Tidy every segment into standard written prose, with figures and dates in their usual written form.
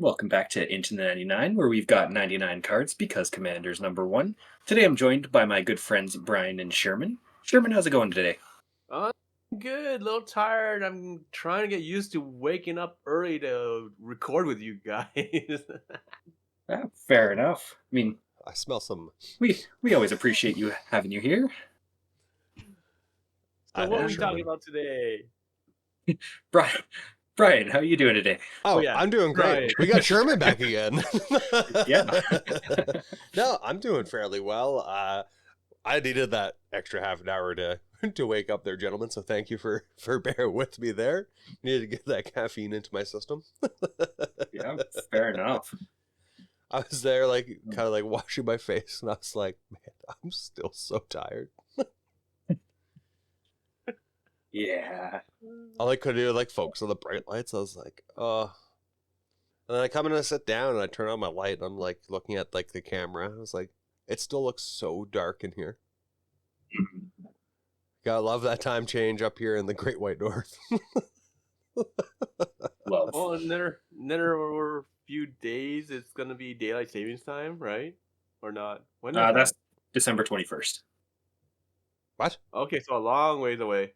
Welcome back to Into the 99, where we've got 99 cards because Commander's number one. Today I'm joined by my good friends Brian and Sherman. Sherman, how's it going today? I'm good, a little tired. I'm trying to get used to waking up early to record with you guys. Fair enough. I mean, I smell some. we always appreciate you having you here. So I what know, are we talking Sherman. about today? Brian, Brian, how are you doing today? Oh Oh, yeah, I'm doing great. right. We got Sherman back again. Yeah. No, I'm doing fairly well. I needed that extra half an hour to wake up there, gentlemen. So thank you for bearing with me there. Needed to get that caffeine into my system. Yeah, fair enough. I was there, like, kind of like washing my face, and I was like, man, I'm still so tired. Yeah. All I could do was like focus on the bright lights. I was like, oh. And then I come in and I sit down and I turn on my light and I'm like looking at like the camera. I was like, it still looks so dark in here. Gotta love that time change up here in the Great White North. Love. Well, another few days, it's gonna be daylight savings time, right? Or not? When is That's that? December 21st. What? Okay, so a long ways away.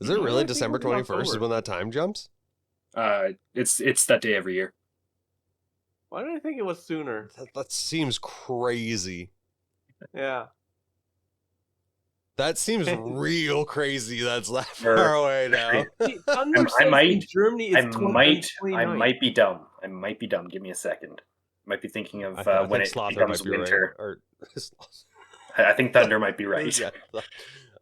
Is it Mhm. really I think it December was in 21st is October. when that time jumps? It's that day every year. Why did I think it was sooner? That seems crazy. Yeah. That seems real crazy. That's that Or- far away now. See, Thunder I says in might- Germany I it's might 29. might be dumb. I might be dumb. Give me a second. Might be thinking of I when think it Slothy becomes might be winter. right. Or I think Thunder might be right. Yeah,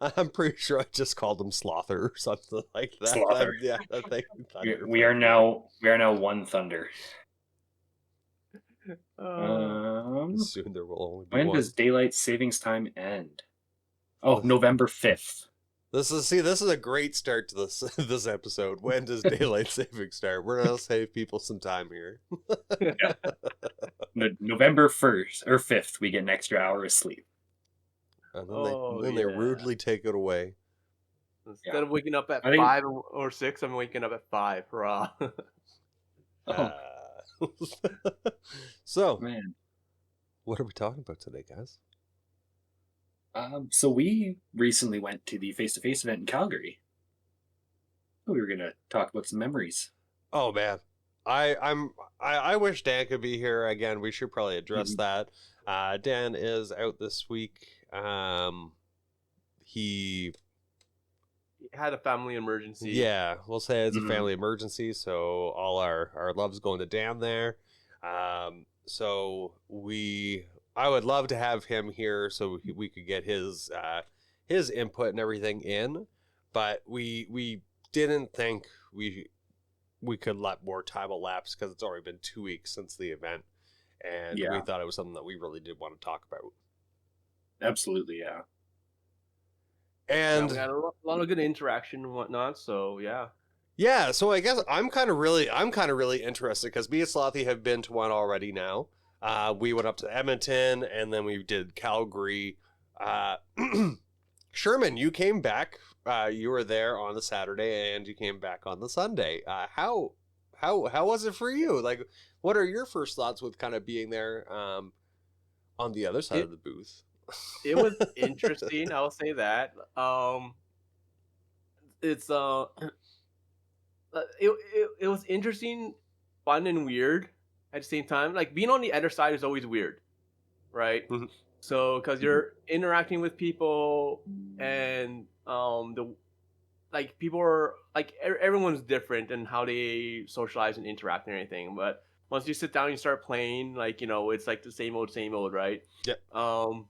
I'm pretty sure I just called him Slother or something like that. Slother. Yeah, I think Thunder We are might now one Thunder. be. Soon there will only be When one. does daylight savings time end? Oh, This- November 5th. This is a great start to this this episode. When does daylight saving start? We're gonna save people some time here. November 1st or 5th, we get an extra hour of sleep. And Oh, then they yeah. rudely take it away. Instead of waking up at I think- 5 or 6, I'm waking up at 5. Hurrah. Oh, So, man. what are we talking about today, guys? So we recently went to the face-to-face event in Calgary. We were going to talk about some memories. Oh man, I wish Dan could be here again. We should probably address that. Dan is out this week. He Had a family emergency. Yeah, we'll say it's a Mhm. family emergency, so all our love's going to Dan there. I would love to have him here so we could get his input and everything in, but we didn't think we could let more time elapse because it's already been 2 weeks since the event, and we Yeah. thought it was something that we really did want to talk about. Absolutely, yeah. Yeah, And we had a lot of good interaction and whatnot, so yeah. yeah, so I guess I'm kind of really interested because me and Slothy have been to one already now. We went up to Edmonton and then we did Calgary. Sherman, you came back. You were there on the Saturday and you came back on the Sunday. How was it for you? Like, what are your first thoughts with kind of being there on the other side of the booth? It was interesting, I'll say that. It's it was interesting, fun and weird at the same time. Like being on the other side is always weird, right? Mhm. So because you're interacting with people and the like people are like everyone's different in how they socialize and interact and everything. But once you sit down and you start playing, like it's like the same old, right? Yep. Mhm.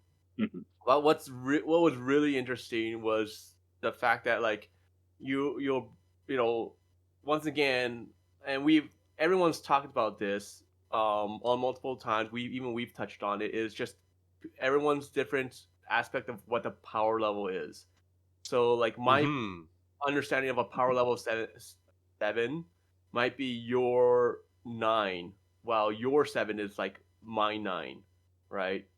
Well, what was really interesting was the fact that like you'll once again, and everyone's talked about this on multiple times. We've touched on it. Is just everyone's different aspect of what the power level is. So like my Mhm. understanding of a power level of seven might be your 9, while your 7 is like my 9, right?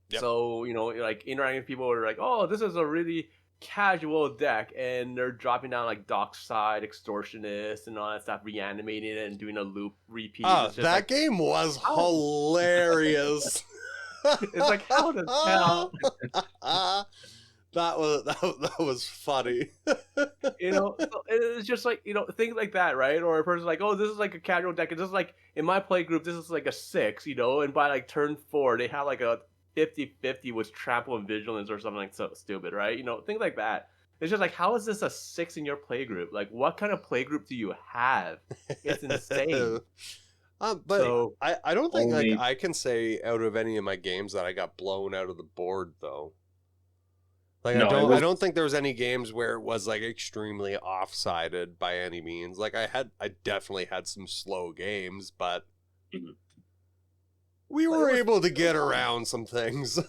Yep. So like interacting with people are like, oh, this is a really casual deck, and they're dropping down like Dockside, Extortionist, and all that stuff, reanimating it and doing a loop repeat. Oh, It's just that like, game was how? hilarious. It's like, how the hell? that was funny. So it's just like, things like that, right? Or a person's like, oh, this is like a casual deck, and this is like, in my play group, this is like a 6, and by like turn 4, they have like a 50-50 with Trample and Vigilance or something like so stupid, right? Things like that. It's just like, how is this a 6 in your play group? Like, what kind of play group do you have? It's insane. But So I don't think like only- I can say out of any of my games that I got blown out of the board though. Like No, I don't think there was any games where it was like extremely offsided by any means. Like I definitely had some slow games, but Mhm. we But it were was able to get fun. around some things.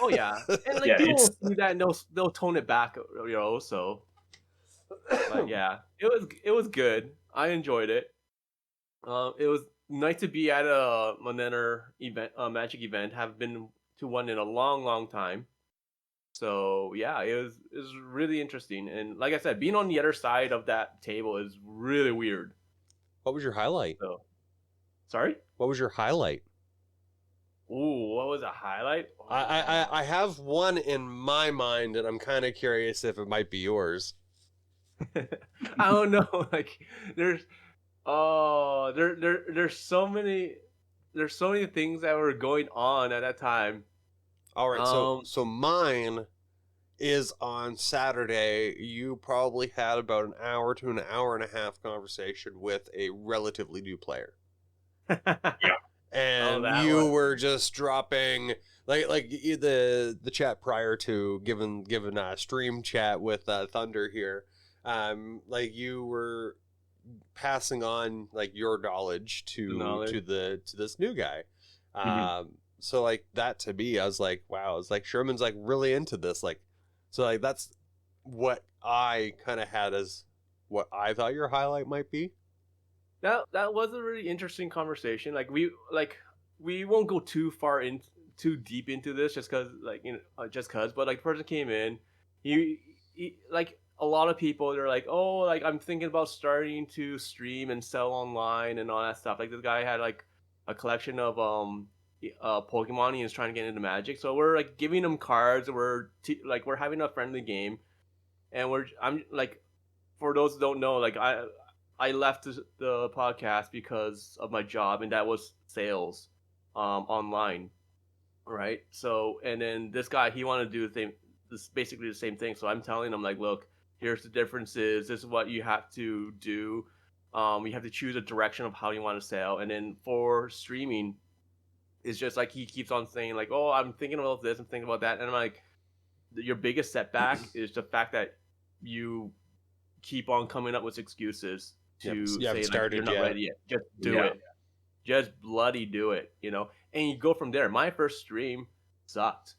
Oh yeah, and like Yeah, people will it's see that and they'll tone it back, So, but yeah, it was good. I enjoyed it. It was nice to be at a Manenter event, a Magic event. Have been to one in a long, long time. So yeah, it was really interesting. And like I said, being on the other side of that table is really weird. What was your highlight? So, sorry. What was your highlight? Ooh, what was a highlight? I have one in my mind, and I'm kind of curious if it might be yours. I don't know. Like, there's there's so many things that were going on at that time. All right, so Um, mine is on Saturday. You probably had about an hour to an hour and a half conversation with a relatively new player, and that you one. were just dropping the chat prior to given stream chat with Thunder here. Like you were passing on like your knowledge to this new guy. Mhm. So like that to me, I was like, wow, it's like Sherman's like really into this. Like, so like that's what I kind of had as what I thought your highlight might be. That was a really interesting conversation. We won't go too deep into this just because but like the person came in, he like a lot of people they're like, oh, like I'm thinking about starting to stream and sell online and all that stuff. Like this guy had like a collection of Pokemon. And he was trying to get into Magic, so we're like giving him cards. We're having a friendly game, and I'm like, for those who don't know, like I left the podcast because of my job, and that was sales, online, right? So, and then this guy, he wanted to do basically the same thing. So I'm telling him like, look, here's the differences. This is what you have to do. You have to choose a direction of how you want to sell, and then for streaming, it's just like he keeps on saying like, oh, I'm thinking about this, I'm thinking about that, and I'm like, your biggest setback is the fact that you keep on coming up with excuses to You haven't say like started you're not yet. ready yet. Just do Yeah. it. Just bloody do it, And you go from there. My first stream sucked.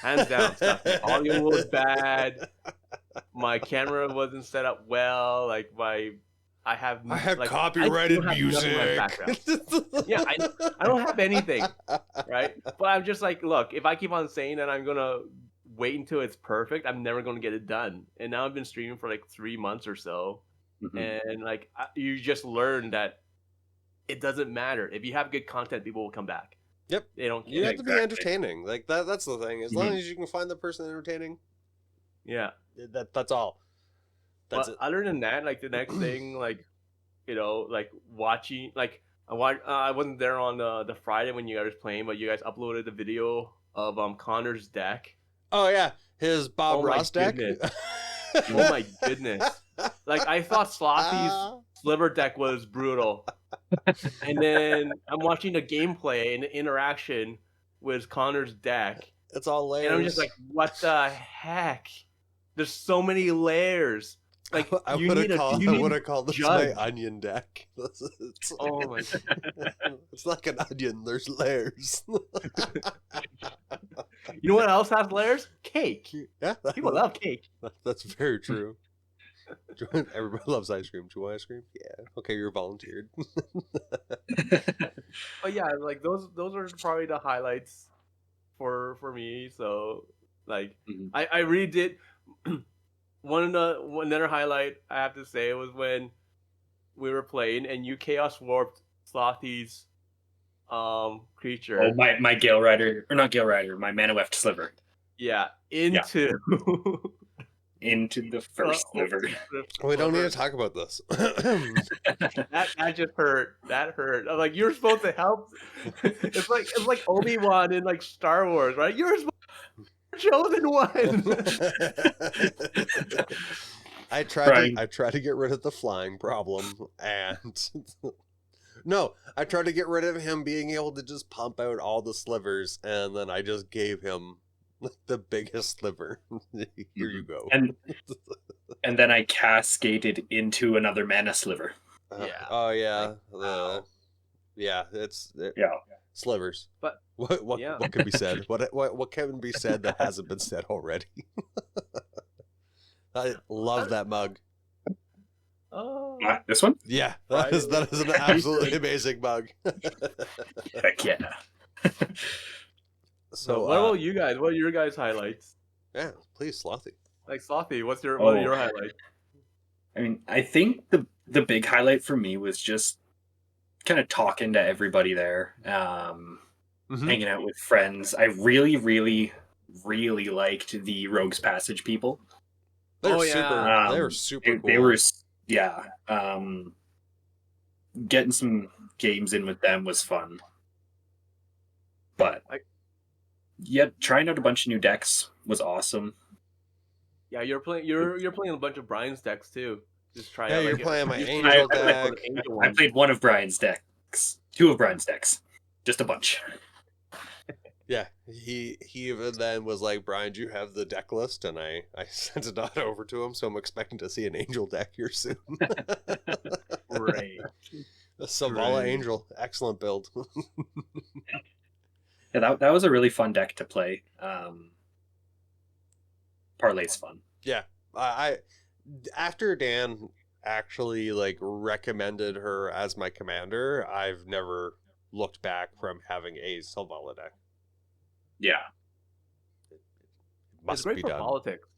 Hands down sucked. The audio was bad. My camera wasn't set up well. Like I had copyrighted I don't have nothing in my music. background. Yeah, I don't have anything, right? But I'm just like, look, if I keep on saying that I'm gonna wait until it's perfect, I'm never gonna get it done. And now I've been streaming for like 3 months or so, Mhm. and like you just learn that it doesn't matter if you have good content, people will come back. Yep. They don't You care. have to be entertaining. Like that's the thing. As long Mhm. as you can find the person entertaining, Yeah. that's all. That's But it. other than that, like the next thing, like like watching, like I wasn't there on the Friday when you guys were playing, but you guys uploaded the video of Connor's deck. Oh yeah, his Bob Oh my Ross deck. goodness. Oh my goodness. Like I thought Slothy's sliver deck was brutal. And then I'm watching the gameplay and the interaction with Connor's deck. It's all layers. And I'm just like, what the heck? There's so many layers. Like I you would need have called this judge. my onion deck. Oh my It's like an onion. There's layers. You know what else has layers? Cake. Yeah, People love cake. That's very true. Everybody loves ice cream. Do you want ice cream? Yeah. Okay, you're volunteered. But yeah, like those are probably the highlights for me. So like Mhm. I really did another highlight I have to say was when we were playing and you chaos warped Slothy's creature. Oh, my Gale Rider, or not Gale Rider, my Mana Weft Sliver Yeah, into into the first sliver. We don't need to talk about this. That just hurt. That hurt. I'm like, you're supposed to help. It's like Obi-Wan in like Star Wars, right? You're supposed to be the chosen one. I tried to get rid of the flying problem, and no, I tried to get rid of him being able to just pump out all the slivers, and then I just gave him the biggest sliver. Here you go. And then I cascaded into another mana sliver. Yeah. Oh yeah. Wow. Yeah. It's Yeah. slivers. But what can be said? What can be said that hasn't been said already? I love that mug. Oh. This one? Yeah, that is an absolutely amazing mug. Heck yeah. So what about you guys? What are your guys' highlights? Yeah, please, Slothy. Like Slothy, what are your highlights? I mean, I think the big highlight for me was just kind of talking to everybody there, hanging out with friends. I really, really, really liked the Rogue's Passage people. They were super cool. They were, yeah. Getting some games in with them was fun. But trying out a bunch of new decks was awesome. Yeah, you're playing a bunch of Brian's decks too. Just try out. You're playing my Angel deck. I played one of Brian's decks, two of Brian's decks, just a bunch. Yeah, he even then was like, Brian, do you have the deck list? And I sent it on over to him, so I'm expecting to see an Angel deck here soon. Great. A Savala Angel, excellent build. Yeah, that was a really fun deck to play. Parlay's fun. Yeah, I after Dan actually like recommended her as my commander, I've never looked back from having a Savala deck. Yeah, it must it's great be for done. Politics.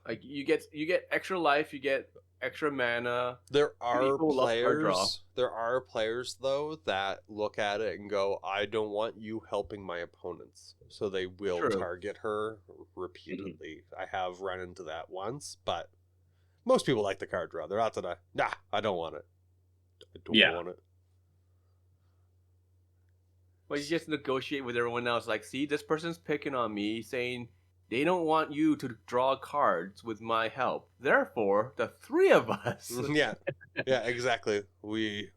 Like you get extra life, you get extra mana. There are players though that look at it and go, I don't want you helping my opponents, so they will target her repeatedly. I have run into that once, but most people like the card draw. They're out to I don't want it. I don't want it. Well, you just negotiate with everyone else. Like, see, this person's picking on me, saying they don't want you to draw cards with my help. Therefore, the three of us. Yeah, exactly. We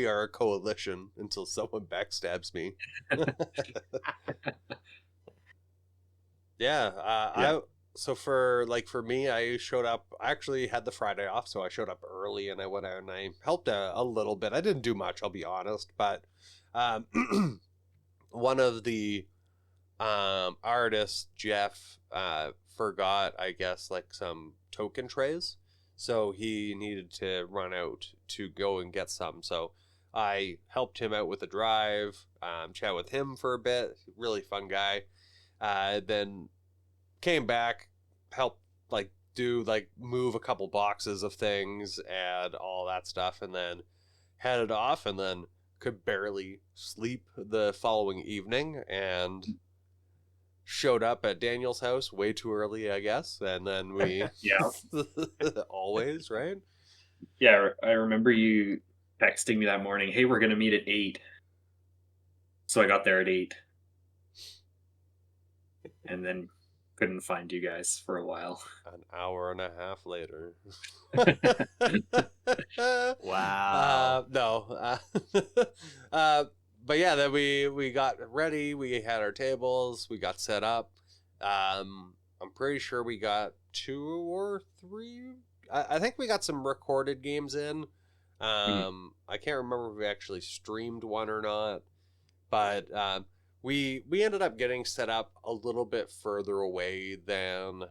are a coalition until someone backstabs me. So for me, I showed up. I actually had the Friday off, so I showed up early and I went out and I helped a little bit. I didn't do much, I'll be honest, but one of the artists, Jeff, forgot, I guess, like some token trays, so he needed to run out to go and get some. So I helped him out with the drive, chat with him for a bit. Really fun guy. Then came back, helped move a couple boxes of things and all that stuff, and then headed off, and then could barely sleep the following evening and showed up at Daniel's house way too early, I guess. And then we always, right? Yeah, I remember you texting me that morning, hey, we're gonna meet at 8. So I got there at 8 and then couldn't find you guys for a while. An hour and a half later. Wow. No. But yeah, then we got ready. We had our tables. We got set up. I'm pretty sure we got 2 or 3. I think we got some recorded games in. I can't remember if we actually streamed one or not. But we ended up getting set up a little bit further away than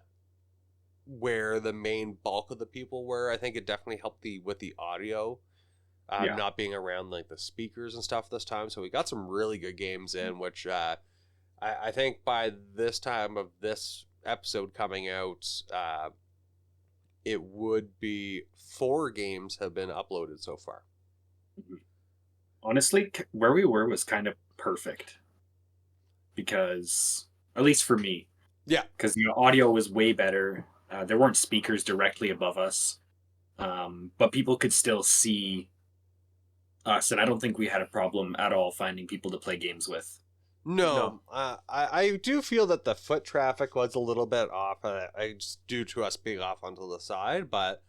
where the main bulk of the people were. I think it definitely helped with the audio, not being around like the speakers and stuff this time. So we got some really good games in, which I think by this time of this episode coming out, it would be 4 games have been uploaded so far. Honestly, where we were was kind of perfect because, at least for me, because the audio was way better. There weren't speakers directly above us, but people could still see us, and I don't think we had a problem at all finding people to play games with. No. I do feel that the foot traffic was a little bit off, just due to us being off onto the side. But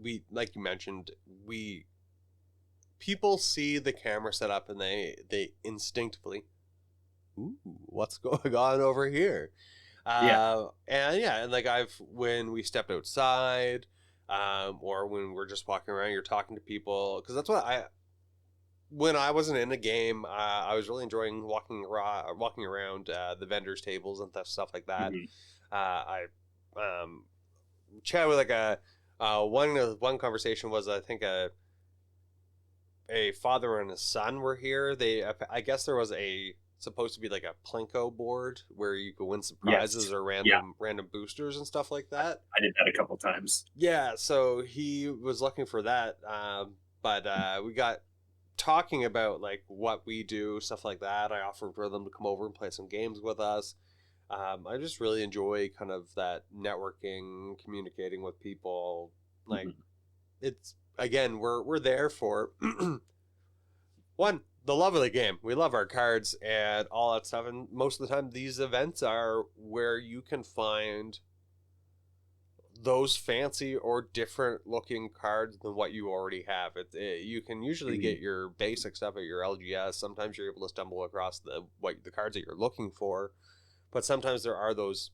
we, like you mentioned, people see the camera set up and they instinctively, ooh, what's going on over here? And like when we stepped outside, or when we're just walking around, you're talking to people, because that's what when I wasn't in a game, I was really enjoying walking around the vendors' tables and stuff like that. I chatted with like one conversation was, I think, a father and a son were here. I guess there was supposed to be like a Plinko board where you could win some prizes or random boosters and stuff like that. I did that a couple times. Yeah, so he was looking for that, but we got talking about like what we do, stuff like that. I offered for them to come over and play some games with us. I just really enjoy kind of that networking, communicating with people. Like it's, again, we're there for one, the love of the game. We love our cards and all that stuff, and most of the time these events are where you can find those fancy or different looking cards than what you already have. You can usually get your basic stuff at your LGS. Sometimes you're able to stumble across the cards that you're looking for, but sometimes there are those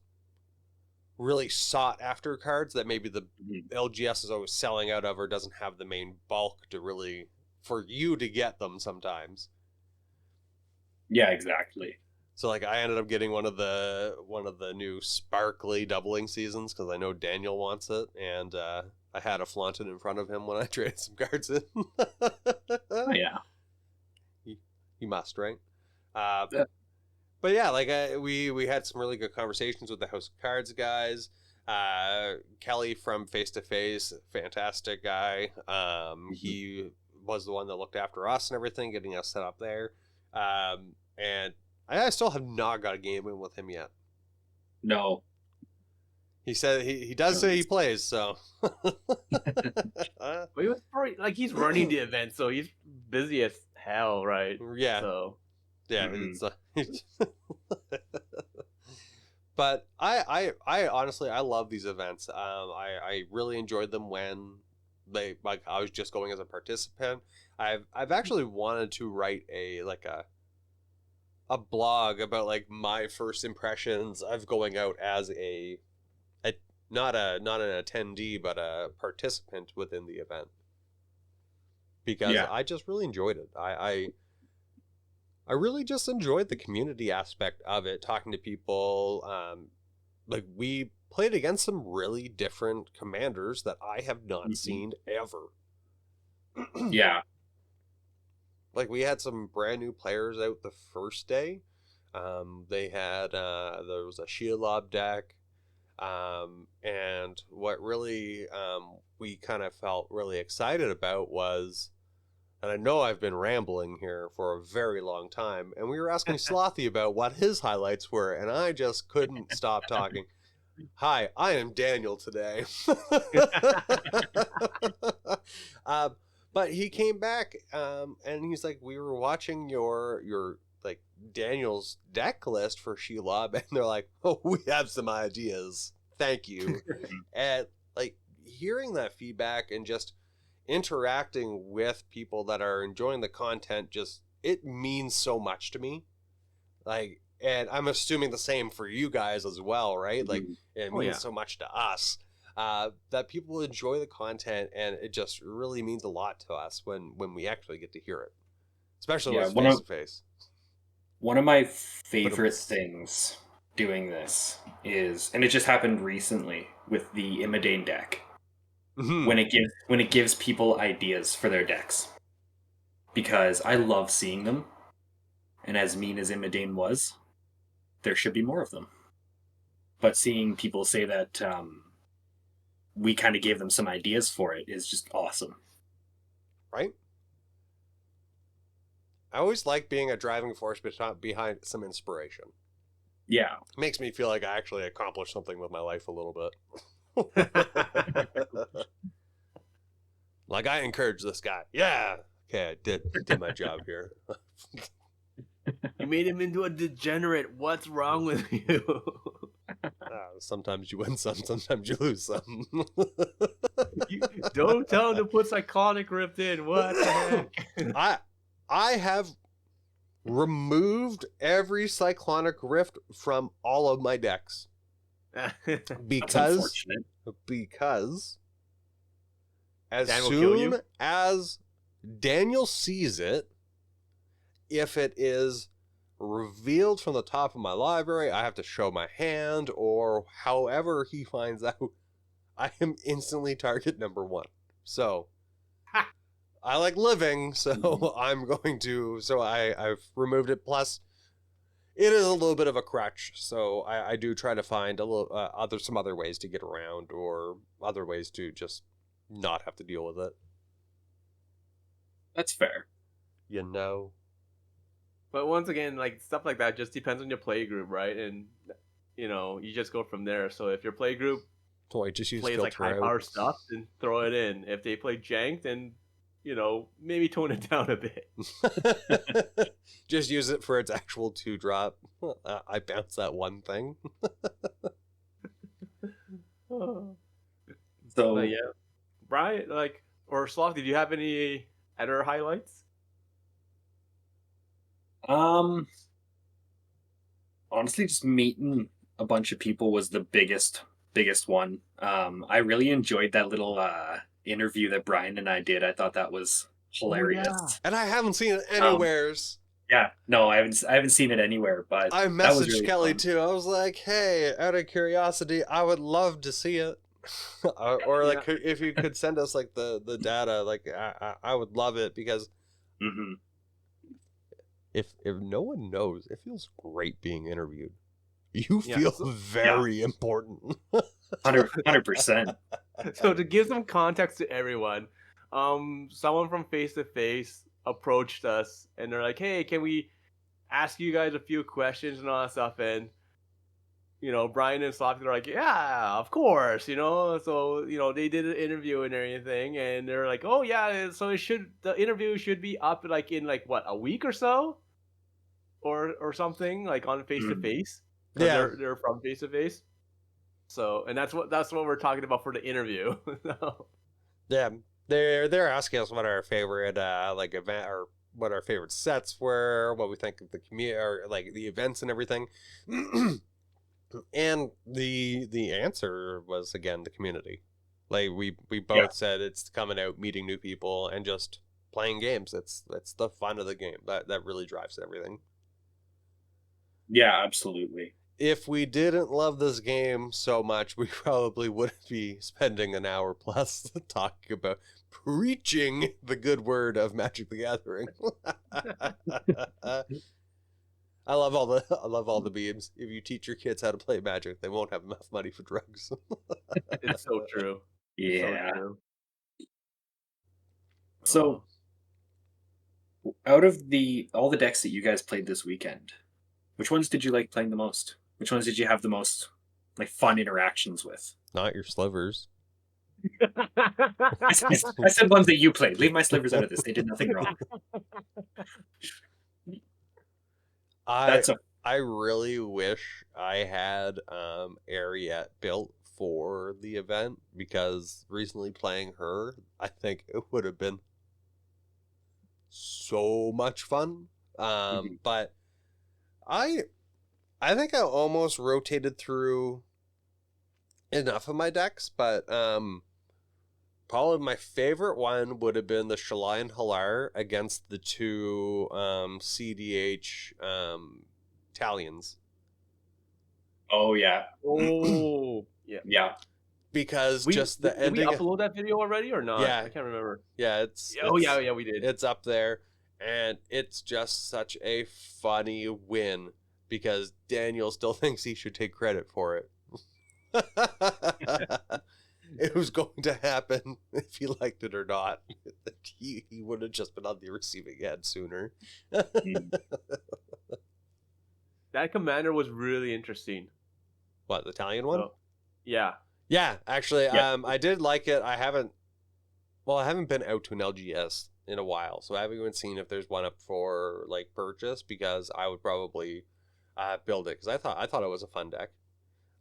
really sought after cards that maybe the LGS is always selling out of, or doesn't have the main bulk to really, for you to get them sometimes. Yeah, exactly. So like I ended up getting one of the new sparkly doubling seasons because I know Daniel wants it, and I had to flaunt it in front of him when I traded some cards in. Oh yeah, you must, right? But yeah, like we had some really good conversations with the House of Cards guys. Kelly from Face to Face, fantastic guy. He was the one that looked after us and everything, getting us set up there. And I still have not got a game in with him yet. No. He said he does say he plays, so. Well, he was probably, like, he's running the event, so he's busy as hell, right? Yeah. So. Yeah. But I honestly, I love these events. I really enjoyed them when I was just going as a participant. I've actually wanted to write a blog about like my first impressions of going out as not an attendee, but a participant within the event, because I just really enjoyed it. I really just enjoyed the community aspect of it, talking to people. Like we played against some really different commanders that I have not seen ever. Yeah. Like we had some brand new players out the first day. They had there was a Shelob deck, and what really we kind of felt really excited about was, and I know I've been rambling here for a very long time, and we were asking Slothy about what his highlights were, and I just couldn't stop talking. Hi, I am Daniel today. But he came back, and he's like, we were watching your like Daniel's deck list for Shelob, and they're like, oh, we have some ideas. Thank you. And like hearing that feedback and just interacting with people that are enjoying the content, just it means so much to me. Like, and I'm assuming the same for you guys as well, right? Like it means so much to us. That people enjoy the content, and it just really means a lot to us when we actually get to hear it, especially when it's face to face. One of my favorite things doing this is, and it just happened recently with the Imidane deck, when it gives people ideas for their decks, because I love seeing them, and as mean as Imidane was, there should be more of them. but seeing people say that we kind of gave them some ideas for it is just awesome. Right? I always like being a driving force behind some inspiration. Yeah. It makes me feel like I actually accomplished something with my life a little bit. Like, I encourage this guy. Yeah. Okay, I did my job here. You made him into a degenerate. What's wrong with you? Sometimes you win some, sometimes you lose some. Don't tell him to put Cyclonic Rift in. What the heck? I have removed every Cyclonic Rift from all of my decks. Because as soon as Daniel sees it, if it is revealed from the top of my library, I have to show my hand, or however he finds out, I am instantly target number 1. So I like living, so I'm going to. So I've removed it. Plus, it is a little bit of a crutch, so I do try to find a little some other ways to get around, or other ways to just not have to deal with it. That's fair. You know. But once again, like stuff like that just depends on your play group, right? And you just go from there. So if your play group just plays like high power stuff, then throw it in. If they play jank, then maybe tone it down a bit. Just use it for its actual 2-drop. I bounce that one thing. So yeah, Brian, or Slothy, did you have any other highlights? Honestly, just meeting a bunch of people was the biggest one. I really enjoyed that little interview that Brian and I did. I thought that was hilarious. Oh, yeah. And I haven't seen it anywheres. Yeah, no, I haven't seen it anywhere, but I messaged really Kelly fun. too. I was like, hey, out of curiosity, I would love to see it. Or like, if you could send us like the data, like I would love it, because if no one knows, it feels great being interviewed. You feel very important. 100%. So to give some context to everyone, someone from Face to Face approached us and they're like, hey, can we ask you guys a few questions and all that stuff? And Brian and Slothy are like, yeah, of course, so they did an interview and everything, and they're like, oh yeah, so the interview should be up like in like what, a week or so, or something, like on Face to Face. Yeah, they're from Face to Face. So, and that's what we're talking about for the interview. Yeah, they're asking us what our favorite like event, or what our favorite sets were, what we think of the community, or like the events and everything. And the answer was, again, the community. Like we both said, it's coming out, meeting new people, and just playing games. It's the fun of the game that really drives everything. Yeah, absolutely. If we didn't love this game so much, we probably wouldn't be spending an hour plus talking about preaching the good word of Magic the Gathering. I love all the memes. If you teach your kids how to play Magic, they won't have enough money for drugs. It's so true. Yeah. So true. Out of all the decks that you guys played this weekend, which ones did you like playing the most? Which ones did you have the most like fun interactions with? Not your slivers. I said ones that you played. Leave my slivers out of this. They did nothing wrong. I really wish I had Ariette built for the event, because recently playing her, I think it would have been so much fun. But I think I almost rotated through enough of my decks, but probably my favorite one would have been the Shalai Halar against the 2 CDH Talions. Oh yeah. Oh yeah. Yeah. Because just the ending. Did we upload that video already or not? Yeah. I can't remember. Yeah, yeah, we did. It's up there, and it's just such a funny win, because Daniel still thinks he should take credit for it. It was going to happen if he liked it or not. He would have just been on the receiving end sooner. That commander was really interesting. What, the Italian one? So, yeah. Yeah, actually, Yeah. I did like it. I haven't been out to an LGS in a while, so I haven't even seen if there's one up for like purchase, because I would probably build it, because I thought it was a fun deck.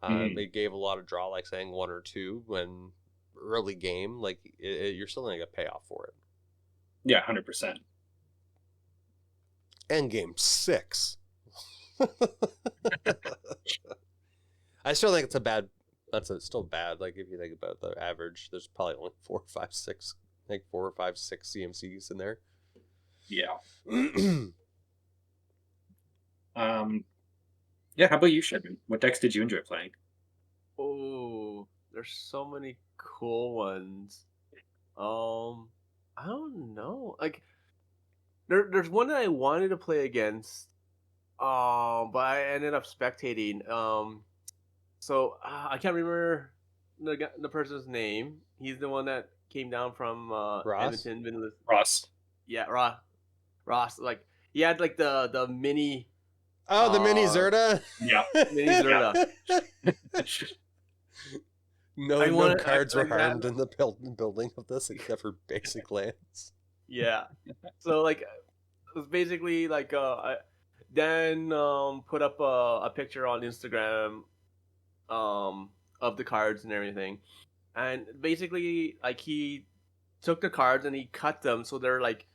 It gave a lot of draw, like saying 1 or 2 when early game, like you're still gonna get payoff for it. Yeah, 100%. End game 6. I still think it's a bad. Still bad. Like if you think about the average, there's probably only 4 or 5, 6. I think 4 or 5, 6 CMCs in there. Yeah. Yeah. How about you, Sherman? What decks did you enjoy playing? Oh, there's so many cool ones. I don't know. Like, there's one that I wanted to play against, but I ended up spectating. So I can't remember the person's name. He's the one that came down from Ross? Edmonton. Ross. Yeah, Ross. Like he had like the mini. Oh, the mini Zerta? Yeah. Mini Zerta. No cards were harmed in the building of this except for basic lands. Yeah. So like it was basically like Dan put up a picture on Instagram of the cards and everything. And basically like he took the cards and he cut them so they're like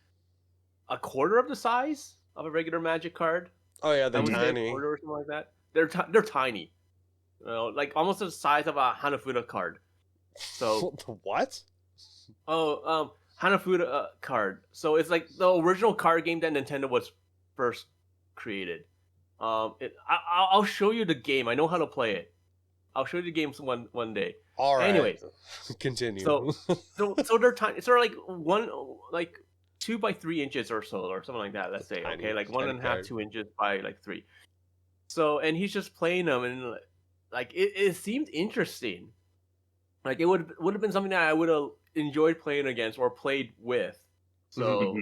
a quarter of the size of a regular Magic card. Oh yeah, they're I would say tiny. a quarter or something like that. They're tiny. You know, like almost the size of a Hanafuda card. So what? Hanafuda card. So it's like the original card game that Nintendo was first created. I'll show you the game. I know how to play it. I'll show you the game one day. All right. Anyways, continue. So they're tiny. So they're like 2 by 3 inches or so, or something like that. Let's say, Tiny, okay, like 1.5, card. 2 inches by like 3. So, and he's just playing them, and like it seemed interesting. Like it would have been something that I would have enjoyed playing against or played with. So,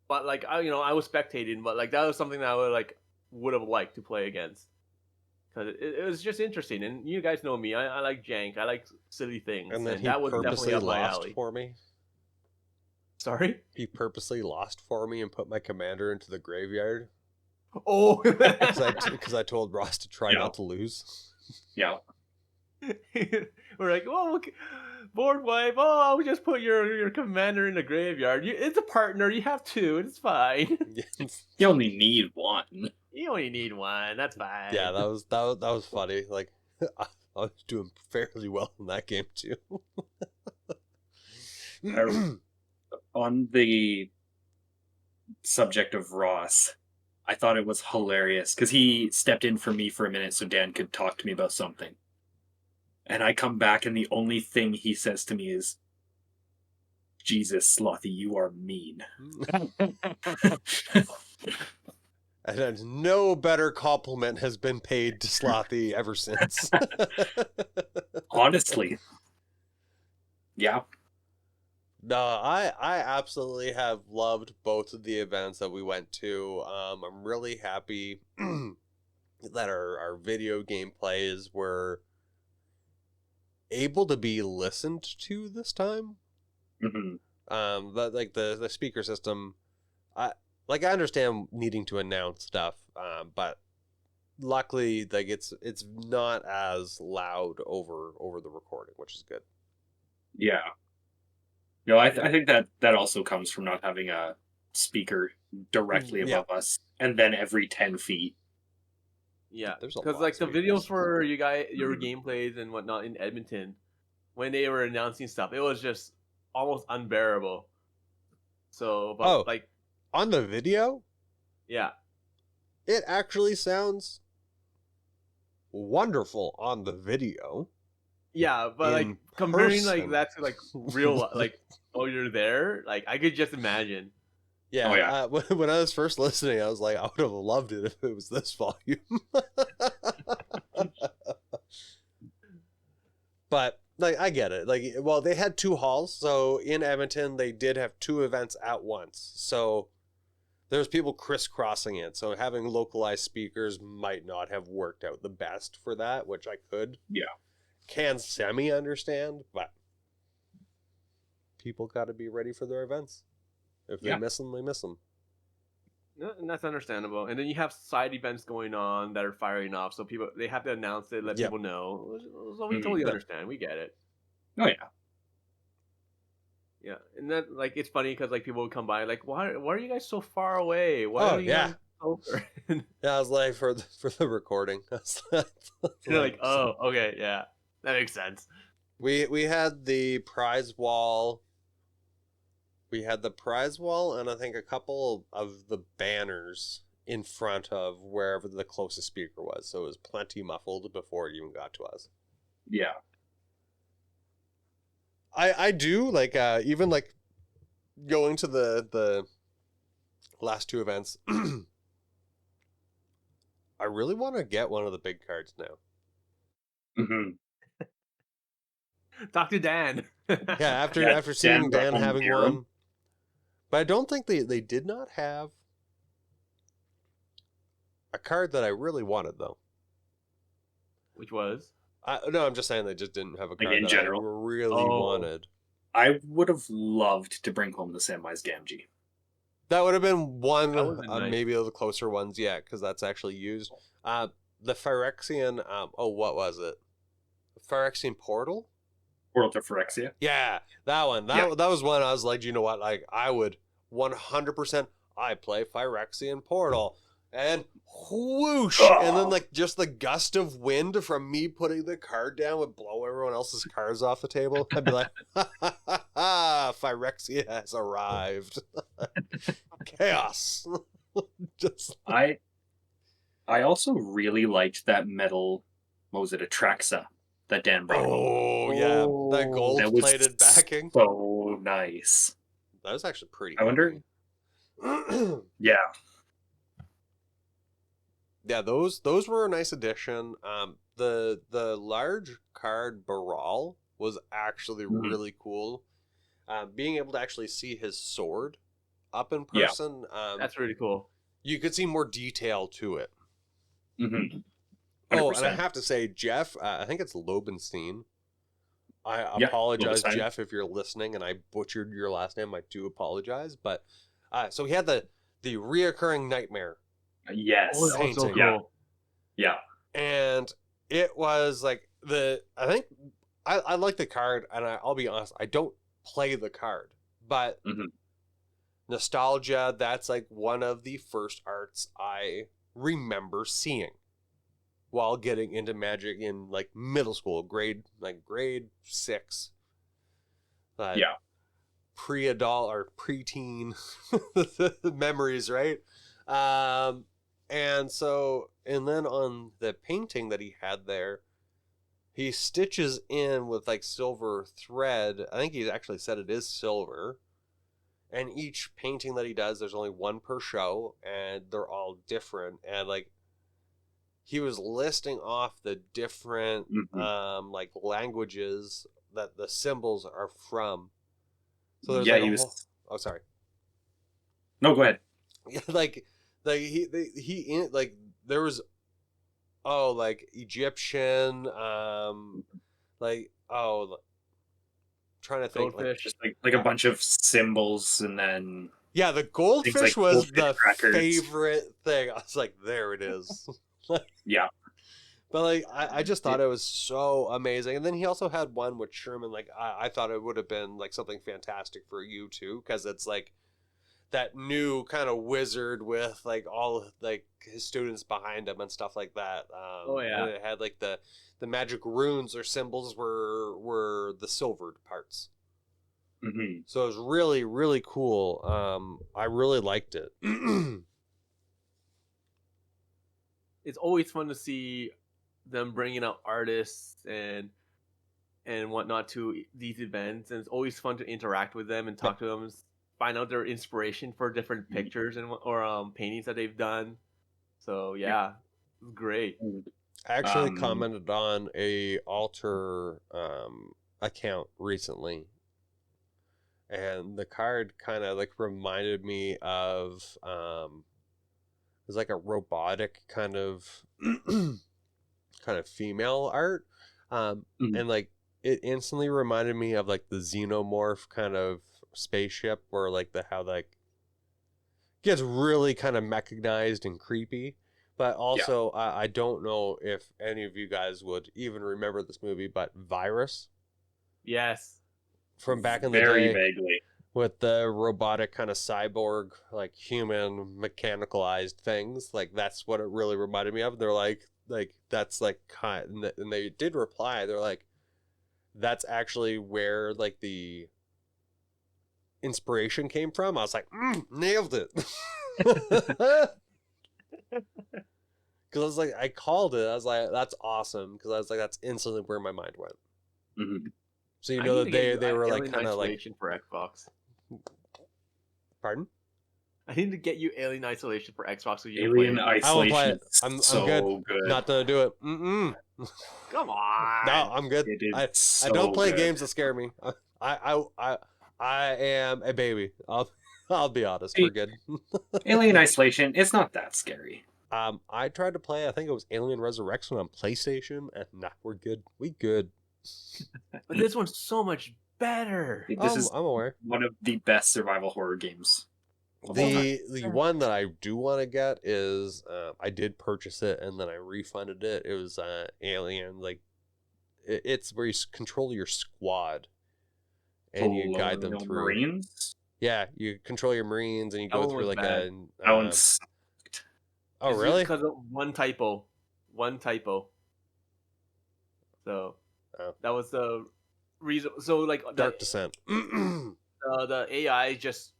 but like I was spectating, but like that was something that I would have liked to play against, because it was just interesting. And you guys know me, I like jank, I like silly things, and then that was purposely definitely up my lost alley. for me. Sorry? He purposely lost for me and put my commander into the graveyard. Oh, because I told Ross to try not to lose. Yeah. We're like, oh, board wipe. Oh, I'll just put your commander in the graveyard. It's a partner. You have 2. It's fine. You only need 1. You only need 1. That's fine. Yeah, that was funny. Like I was doing fairly well in that game too. On the subject of Ross, I thought it was hilarious because he stepped in for me for a minute so Dan could talk to me about something. And I come back and the only thing he says to me is, Jesus, Slothy, you are mean. And no better compliment has been paid to Slothy ever since. Honestly. Yeah. No, I absolutely have loved both of the events that we went to. I'm really happy that our video game plays were able to be listened to this time. But like the speaker system, I understand needing to announce stuff, but luckily like it's not as loud over the recording, which is good. Yeah. No, I think that also comes from not having a speaker directly above us, and then every 10 feet. Yeah, There's a because lot like of the videos speakers. for you guys, your gameplays and whatnot in Edmonton, when they were announcing stuff, it was just almost unbearable. So, but like on the video, yeah, it actually sounds wonderful on the video. Yeah, but like comparing like that to like real like you're there, like I could just imagine. Yeah, oh, yeah. When I was first listening, I was like, I would have loved it if it was this volume. But like I get it. Like, well, they had 2 halls, so in Edmonton they did have 2 events at once. So there's people crisscrossing it. So having localized speakers might not have worked out the best for that, which I can semi understand, but people got to be ready for their events. If they miss them, they miss them. And that's understandable. And then you have side events going on that are firing off, so they have to announce it, let people know. So we totally understand. We get it. Oh yeah. Yeah, and that like it's funny because like people would come by like, why are you guys so far away? Why are you guys over? I was like for the recording. You're like, oh, okay, yeah, that makes sense. We had the prize wall. We had the prize wall and I think a couple of the banners in front of wherever the closest speaker was. So it was plenty muffled before it even got to us. Yeah. I do like even like going to the last 2 events. I really want to get one of the big cards now. Mm-hmm. Talk to Dan. After seeing Dan having one. But I don't think they did not have a card that I really wanted, though. Which was? No, I'm just saying they just didn't have a card that general? I really wanted. I would have loved to bring home the Samwise Gamgee. That would have been one, nice. maybe of the closer ones, yeah, because that's actually used. The Phyrexian, what was it? Phyrexian Portal? Portal to Phyrexia? Yeah, that one. That was one I was like, you know what? Like, I would 100%, I play Phyrexian Portal. And whoosh! And then, like, just the gust of wind from me putting the card down would blow everyone else's cards off the table. I'd be like, ha ha ha ha! Phyrexia has arrived. Chaos. I also really liked that metal, what was it, Atraxa that Dan brought home. Oh, yeah. That gold-plated backing. So nice. That was actually pretty I wonder. Yeah. Yeah, those were a nice addition. The large card Baral was actually really cool. Being able to actually see his sword up in person. That's really cool. You could see more detail to it. Mm-hmm. Oh, and I have to say, Jeff, I think it's Lobenstein. I apologize, Jeff, if you're listening and I butchered your last name. I do apologize. But so he had the reoccurring nightmare. Yes. Painting. So cool. Yeah. And it was like I think I like the card, and I'll be honest, I don't play the card, but nostalgia, that's like one of the first arts I remember seeing while getting into Magic in like middle school, grade 6. Pre-adult or preteen memories, right? And then on the painting that he had there, he stitches in with like silver thread. I think he actually said it is silver. And each painting that he does, there's only one per show, and they're all different. And like he was listing off the different like languages that the symbols are from. So there's oh, sorry. No, go ahead. like he like there was like Egyptian trying to think, goldfish, just like a bunch of symbols, and then the goldfish like was the crackers. favorite thing. I was like, there it is. Yeah. But like I just thought it was so amazing. And then he also had one with Sherman. Like I thought it would have been like something fantastic for you too, because it's like that new kind of wizard with like all like his students behind him and stuff like that. And it had like the magic runes or symbols were the silvered parts. Mm-hmm. So it was really, really cool. I really liked it. It's always fun to see them bringing out artists and whatnot to these events, and it's always fun to interact with them and talk to them, find out their inspiration for different pictures or paintings that they've done. So great. I actually commented on a alter account recently, and the card kind of like reminded me of it was like a robotic kind of female art, and like it instantly reminded me of like the xenomorph kind of spaceship, where like how like gets really kind of mechanized and creepy. But also, I don't know if any of you guys would even remember this movie, but Virus. Yes. From back in the Very day. vaguely. With the robotic kind of cyborg, like human mechanicalized things. Like, that's what it really reminded me of. They're like that's like kind of, and they did reply. They're like, that's actually where like the inspiration came from. I was like, nailed it. Because I was like, I called it. I was like, that's awesome. Because I was like, that's instantly where my mind went. Mm-hmm. So you know that they were like kind of like for Xbox. Pardon? I need to get you Alien Isolation for Xbox. So you Alien Isolation. I'm so good. Not gonna do it. Come on. No, I'm good. I don't play games that scare me. I am a baby. I'll be honest. We're good. Alien Isolation. It's not that scary. I tried to play. I think it was Alien Resurrection on PlayStation, and we're good. We good. But this one's so much better. I'm aware. One of the best survival horror games. The one that I do want to get is I did purchase it and then I refunded it. It was Alien. Like it's where you control your squad and you guide them through. Marines? Yeah, you control your Marines and you go through like that one's. Oh, really? Because of one typo. So that was the reason. So like Dark Descent. The AI just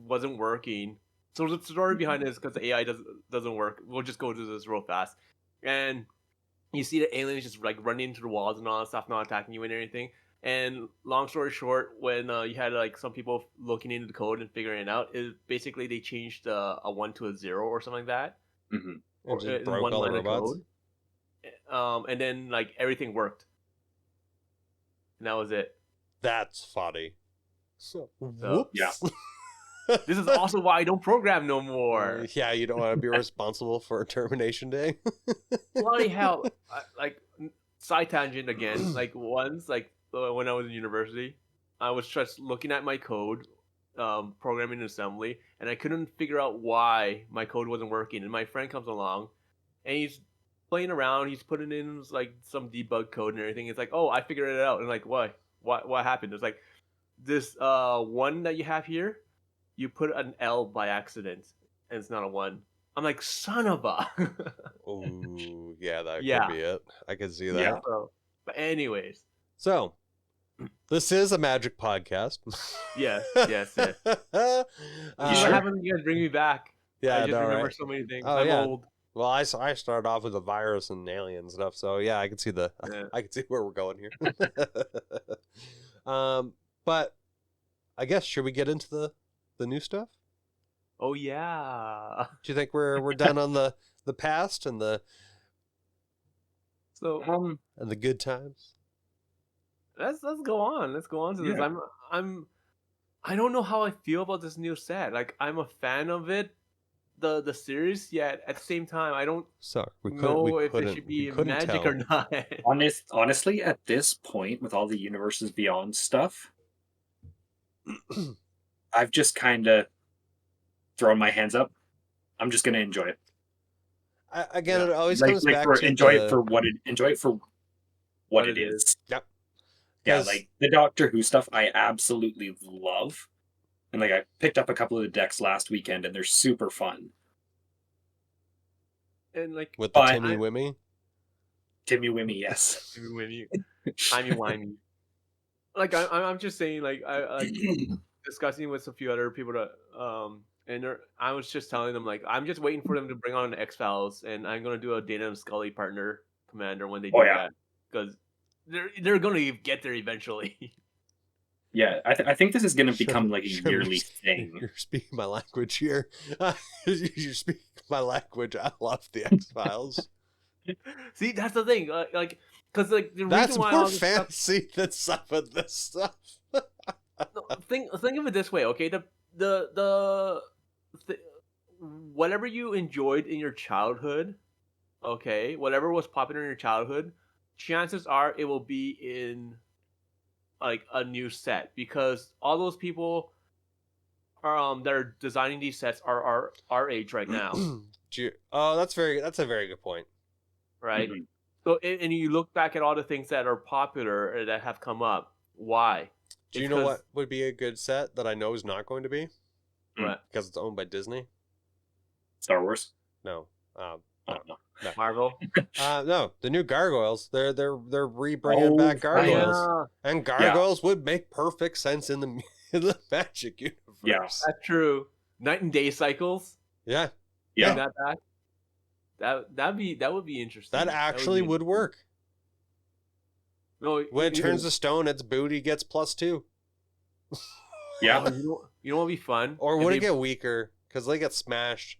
wasn't working. So the story behind it is because the AI doesn't work. We'll just go through this real fast. And you see the aliens just like running into the walls and all that stuff, not attacking you and everything. And long story short, when you had like some people looking into the code and figuring it out, is basically they changed a 1 to a 0 or something like that. Mm-hmm. Or just broke all the robots. Code. And then like everything worked. And that was it. That's funny. So yeah. This is also why I don't program no more. Yeah, you don't want to be responsible for termination day. Bloody hell! Like side tangent again. Like once, like when I was in university, I was just looking at my code, programming in assembly, and I couldn't figure out why my code wasn't working. And my friend comes along, and he's playing around. He's putting in like some debug code and everything. It's like, oh, I figured it out. And like, why? What happened? It's like this one that you have here. You put an L by accident, and it's not a 1. I'm like, son of a. Oh, yeah, that could be it. I can see that. Yeah. But anyways. So, this is a magic podcast. Yes. What happened when you guys bring me back? Yeah, I just remember so many things. I'm old. Well, I started off with a virus and alien stuff, so yeah, I can see I can see where we're going here. But I guess should we get into the new stuff? Oh yeah. Do you think we're done on the past and the and the good times? Let's go on. Let's go on to this. I don't know how I feel about this new set. Like I'm a fan of it, the series. Yet at the same time, I don't know if it should be magic or not. Honestly, at this point, with all the Universes Beyond stuff, I've just kind of thrown my hands up. I'm just going to enjoy it. It always comes back to enjoy it for what it is. Yep. Yeah, like the Doctor Who stuff, I absolutely love, and like I picked up a couple of the decks last weekend, and they're super fun. And like with the Timmy Wimmy, yes, Timmy Wimmy, timey-wimey. Like I'm just saying, like I discussing with a few other people that and I was just telling them like I'm just waiting for them to bring on the X-Files, and I'm gonna do a Dana and Scully partner commander when they do that, because they're gonna get there eventually. Yeah, I think this is gonna become like a yearly thing. You're speaking my language here. You're speaking my language. I love the X-Files. See, that's the thing. Like, because like the That's reason why more all this stuff, fantasy than some of this stuff. think of it this way, okay? The whatever you enjoyed in your childhood, okay, whatever was popular in your childhood, chances are it will be in like a new set because all those people are that are designing these sets are our age right now, Oh, that's a very good point. right? Mhm. So and you look back at all the things that are popular or that have come up. Why? Do you It's know 'cause- what would be a good set that I know is not going to be? what? Because it's owned by Disney? Star Wars. No. Oh, no. Marvel. No, the new Gargoyles. They're rebringing back Oh, right. Gargoyles, and Gargoyles would make perfect sense in the in the Magic universe. Yeah. That's true. Night and day cycles. Yeah, Yeah. Bring that back. That would be interesting. that actually would work. No, When it turns to stone, its booty gets +2. Yeah. You know what would be fun? Or If would they- it get weaker because they get smashed?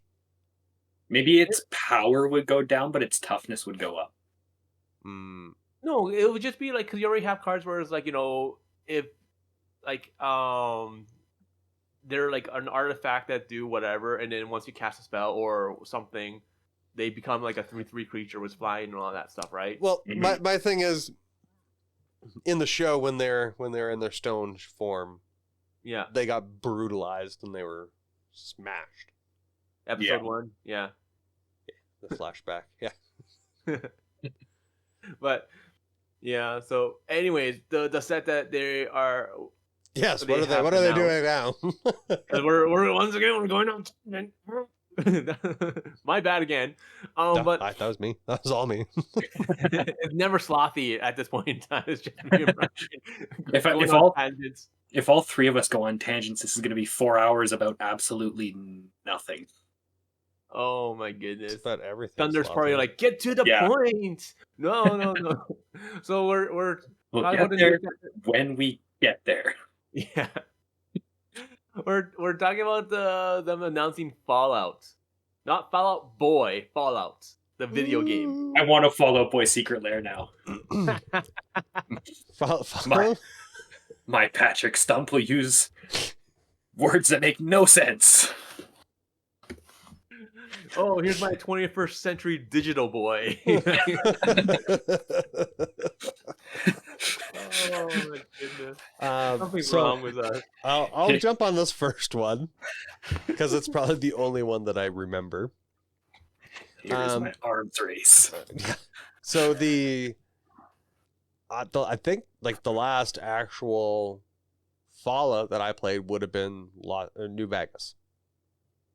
Maybe its power would go down, but its toughness would go up. Mm. No, it would just be like because you already have cards where it's like if like they're like an artifact that do whatever, and then once you cast a spell or something, they become like a 3/3 creature with flying and all that stuff, right? Well, Mhm. my thing is, in the show when they're in their stone form, Yeah, they got brutalized and they were smashed. episode 1. Yeah, The flashback, yeah. but yeah. So, anyways, the set that they are. Yes. They What are they? have What are they now. doing now? Because we're once again we're going on. My bad again. But that was me. That was all me. it's never Slothy at this point in time. It's just me and Brian going If on all tangents. if all three of us go on tangents, this is going to be 4 hours about absolutely nothing. Oh my goodness. It's about everything. Thunder's Slothy. probably like, get to the Yeah. point. No. So we're We'll talking get about the there new- when we get there. yeah. We're talking about them announcing Fallout. Not Fallout Boy, Fallout. The video game. I want to follow Boy Secret Lair now. My Patrick Stump will use words that make no sense. Oh, here's my 21st century digital boy. Oh my goodness. Something's wrong with us. I'll jump on this first one because it's probably the only one that I remember. Here's my arms race. So I think like the last actual Fallout that I played would have been New Vegas.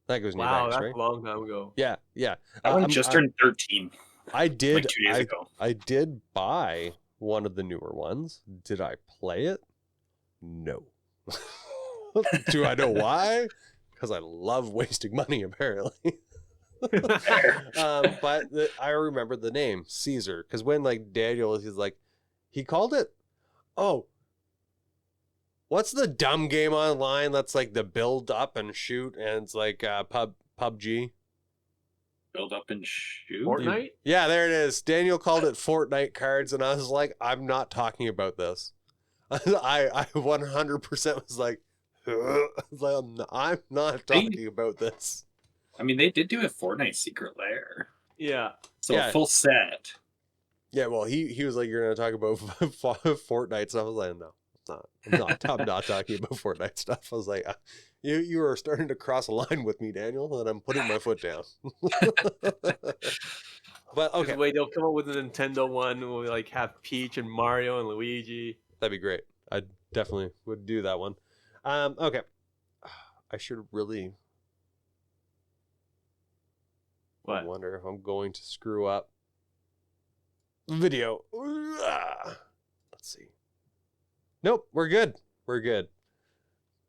I think it was New Wow, Vegas, that's right? a long time ago. Yeah. That one just turned 13 I did. like 2 days ago. I did buy one of the newer ones. Did I play it? No. Do I know why? Because I love wasting money, apparently. But I remember the name Caesar because when like Daniel, he's like, he called it. Oh, what's the dumb game online that's like the build up and shoot and it's like PUBG? Build up and shoot. Fortnite? Yeah, there it is. Daniel called it Fortnite cards, and I was like, I'm not talking about this. I 100% was like, I'm not talking about this. I mean, they did do a Fortnite Secret Lair. Yeah. So Yeah. a full set. Yeah, well, he was like, you're going to talk about Fortnite stuff. I was like, no, I'm not talking about Fortnite stuff. I was like, you are starting to cross a line with me, Daniel, and I'm putting my foot down. But okay, Wait, they'll come up with a Nintendo one. We'll like have Peach and Mario and Luigi. that'd be great. I definitely would do that one. Okay, I should really. I What? wonder if I'm going to screw up video. Let's see. Nope, we're good. We're good.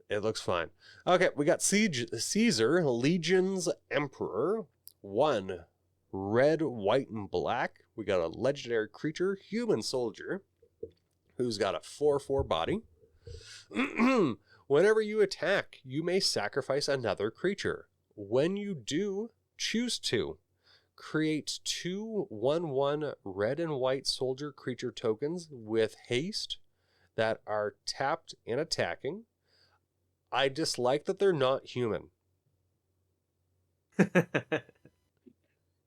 It looks fine. Okay, we got Caesar, Legion's Emperor. 1 red, white, and black. We got a legendary creature, human soldier, who's got a 4/4 body. Whenever you attack, you may sacrifice another creature. When you do, choose 2. create 2 1/1 red and white soldier creature tokens with haste that are tapped and attacking. I dislike that they're not human.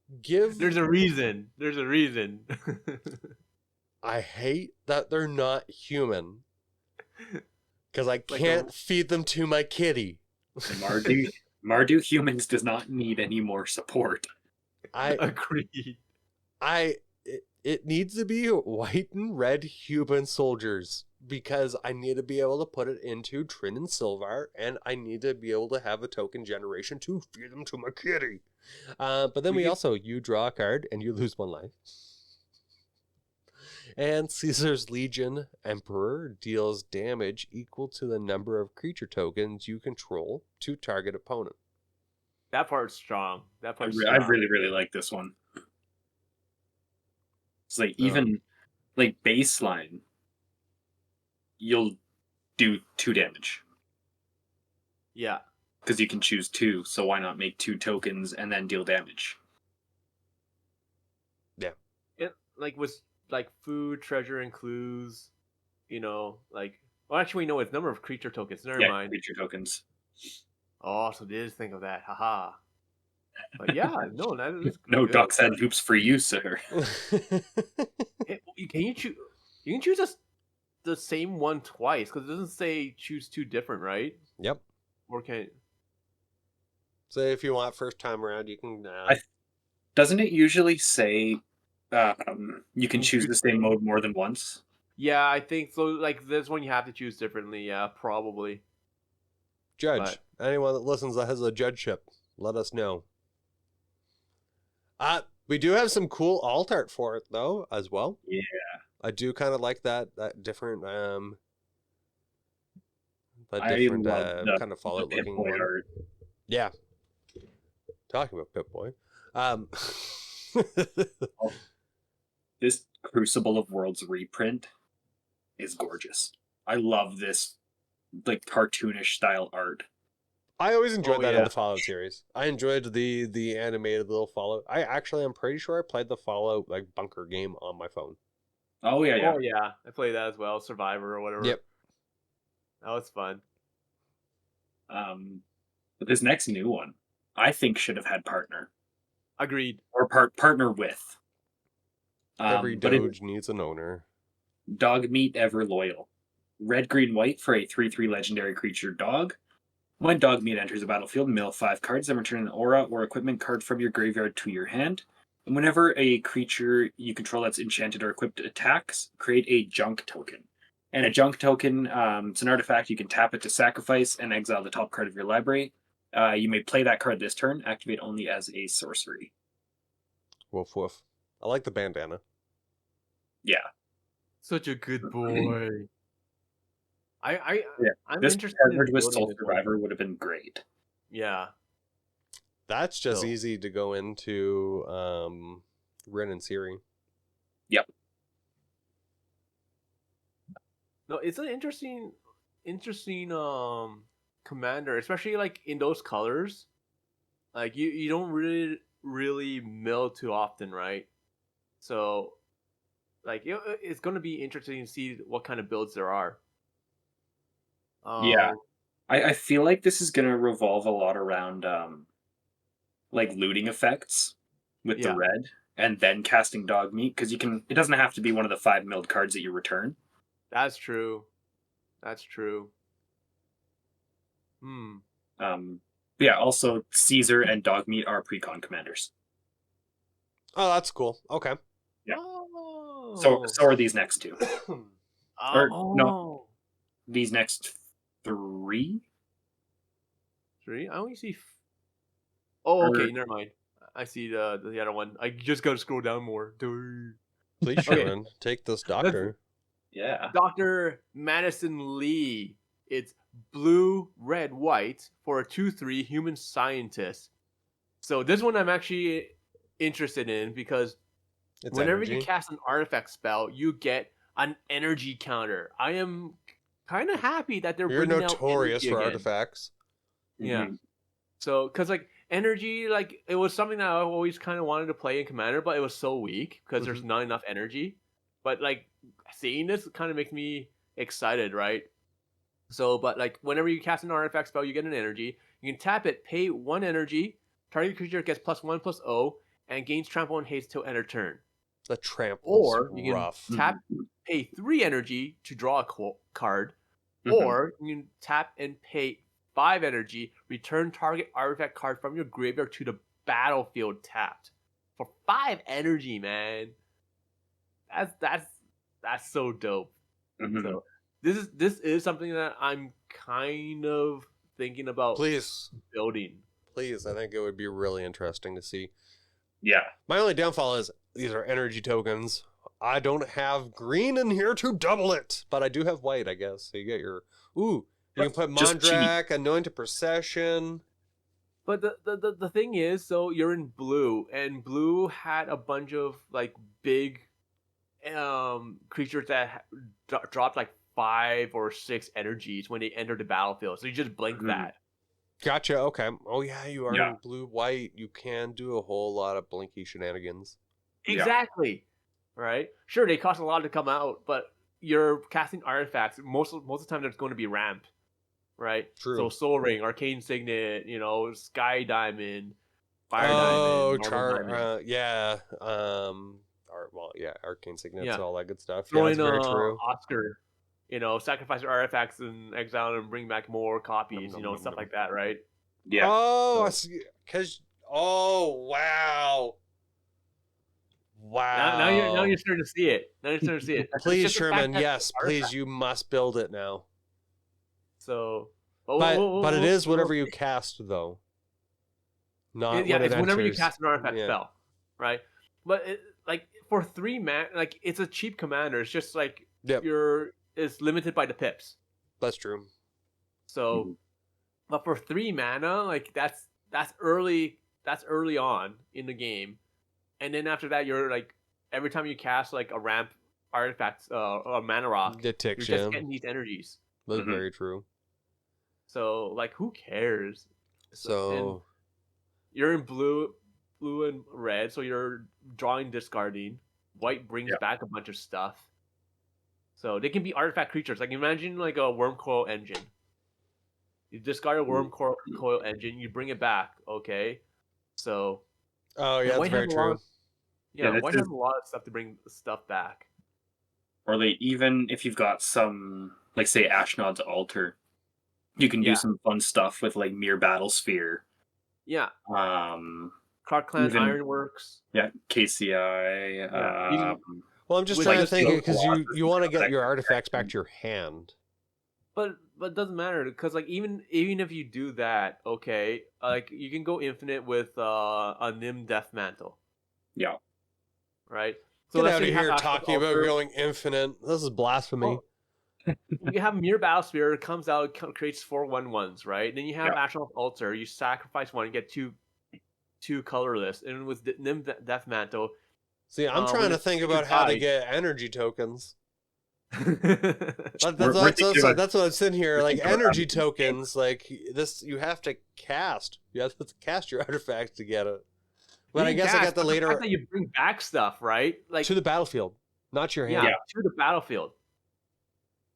There's a reason. I hate that they're not human. Because I can't feed them to my kitty. Mardu humans does not need any more support. I agreed. It needs to be white and red human soldiers, because I need to be able to put it into Trin and Sylvar, and I need to be able to have a token generation to feed them to my kitty. But then you draw a card and you lose 1 life. And Caesar's Legion Emperor deals damage equal to the number of creature tokens you control to target opponent. That part's strong. I really, really like this one. It's like even like baseline, you'll do 2 damage. Yeah. Because you can choose 2, so why not make 2 tokens and then deal damage? Yeah. It was like food, treasure, and clues. Well, actually, no, it's number of creature tokens. Never mind. Creature tokens. Oh, so did think of that. Haha. But yeah, no, that is no ducks and hoops for you, sir. Can you choose? You can choose the same one twice, because it doesn't say choose 2 different, right? Yep. Or can? So if you want first time around, you can. Doesn't it usually say you can choose the same mode more than once? Yeah, I think so. Like this one, you have to choose differently. Yeah, probably. Judge. Anyone that listens that has a judgeship, let us know. We do have some cool alt art for it though, as well. Yeah. I do kind of like that different kind of Fallout looking one. Art. Yeah. Talking about Pip-Boy. This Crucible of Worlds reprint is gorgeous. I love this like cartoonish style art. I always enjoyed that in the Fallout series. I enjoyed the animated little Fallout. I'm pretty sure I played the Fallout like bunker game on my phone. Oh yeah. Oh yeah, I played that as well, Survivor or whatever. Yep. That was fun. But this next new one, I think should have had partner. Agreed. Or partner with. Every Doge needs an owner. Dog meat ever loyal. Red, green, white for a 3/3 legendary creature dog. When dog meat enters the battlefield, mill 5 cards, then return an aura or equipment card from your graveyard to your hand. And whenever a creature you control that's enchanted or equipped attacks, create a junk token. And a junk token, it's an artifact. You can tap it to sacrifice and exile the top card of your library. You may play that card this turn, activate only as a sorcery. Woof woof. I like the bandana. Yeah. Such a good boy. I'm this interested partnered with Soul Survivor would have been great. Yeah. That's just easy to go into Ren and Siri. Yep. No, it's an interesting commander, especially like in those colors. Like you don't really mill too often, right? So like it's going to be interesting to see what kind of builds there are. Yeah. I feel like this is going to revolve a lot around like looting effects with the red, and then casting dog meat, because it doesn't have to be one of the 5 milled cards that you return. That's true. Yeah, also Caesar and dog meat are precon commanders. Oh, that's cool. Okay. Yeah. Oh. So are these next 2. No. These next 3? 3? I only see okay, never mind. I see the other one. I just gotta scroll down more. Please, Sherman, take this doctor. Yeah. Dr. Madison Lee. It's blue, red, white for a 2/3 human scientist. So this one I'm actually interested in, because whenever you cast an artifact spell, you get an energy counter. I am kind of happy that they're bringing out energy notorious for again. artifacts. Yeah. So, because like energy, like it was something that I always kind of wanted to play in Commander, but it was so weak because there's not enough energy. But like seeing this kind of makes me excited, right? So, but like whenever you cast an artifact spell, you get an energy. You can tap it, pay 1 energy. Target creature gets +1/+0 and gains trample and haste till end of turn. The trample's Or you can rough. tap, pay 3 energy to draw a card, or you can tap and pay 5 energy, return target artifact card from your graveyard to the battlefield tapped for 5 energy, man. That's so dope. So this is something that I'm kind of thinking about building. Please, I think it would be really interesting to see. Yeah. My only downfall is these are energy tokens. I don't have green in here to double it, but I do have white, I guess. So you get your you can put Mondrak, Anointed Procession. But the thing is, so you're in blue, and blue had a bunch of like big creatures that dropped like 5 or 6 energies when they enter the battlefield. So you just blink that. Gotcha. Okay. Oh yeah, you are in blue white. You can do a whole lot of blinky shenanigans. Exactly. Right. Sure, they cost a lot to come out, but you're casting artifacts. Most of the time, there's going to be ramp. Right. True. So Soul Ring, Arcane Signet, Sky Diamond, Fire Diamond. Diamond. Yeah. Arcane Signets, all that good stuff. Throw that's very true. Oscar. Sacrifice your artifacts and exile and bring back more copies, stuff like that, right? Yeah. Oh, because wow. Wow. Now you're starting to see it. Please, Sherman, yes, please, you must build it now. So, but it is whatever you cast, though. Not it's whenever you cast an artifact spell, right? But for 3 mana, like it's a cheap commander. It's just like it's limited by the pips. That's true. So, but for 3 mana, like that's early on in the game, and then after that, you're like every time you cast like a ramp artifact, a mana rock, you're just getting these energies. That's very true. So like, who cares? So you're in blue and red, so you're drawing, discarding. White brings back a bunch of stuff. So they can be artifact creatures. Like imagine like a Worm Coil Engine. You discard a Worm Coil Engine, you bring it back. Okay, so. Oh yeah, that's very true. White has a lot of stuff to bring stuff back. Or like even if you've got some, like say Ashnod's Altar, you can do some fun stuff with like Mere Battle Sphere. Yeah. Clark Clan Ironworks. Yeah, KCI. Well, I'm just trying to think because you want to get your artifacts back to your hand. But it doesn't matter because like even if you do that, okay, like you can go infinite with a Nim Death Mantle. Yeah. Right. So get out of here talking about going infinite. This is blasphemy. You have Mere Battlesphere. It comes out, creates 4 1/1s, right? Then you have Ashnod's Altar. You sacrifice 1, get two colorless, and with Nim Death Mantle. See, I'm trying to think about how to get energy tokens. That's what I'm sitting here like energy tokens. Like this, you have to cast. You have to cast your artifacts to get it. But I guess I got the later. The fact that you bring back stuff, right? Like to the battlefield, not your hand. Yeah, to the battlefield.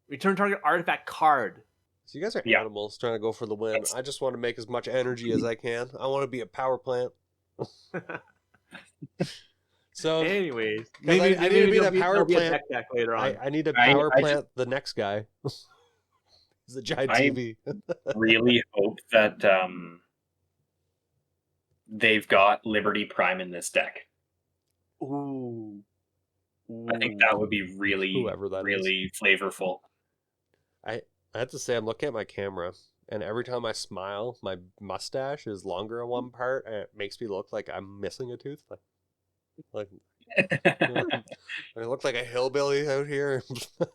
Return target artifact card. So you guys are animals trying to go for the win. I just want to make as much energy as I can. I want to be a power plant. So, anyways, maybe I need to be that power plant later on. I need to power plant the next guy. He's a giant TV. Really hope that they've got Liberty Prime in this deck. Ooh. I think that would be really flavorful. I have to say, I'm looking at my camera, and every time I smile, my mustache is longer on one part, and it makes me look like I'm missing a tooth. Like I look like a hillbilly out here.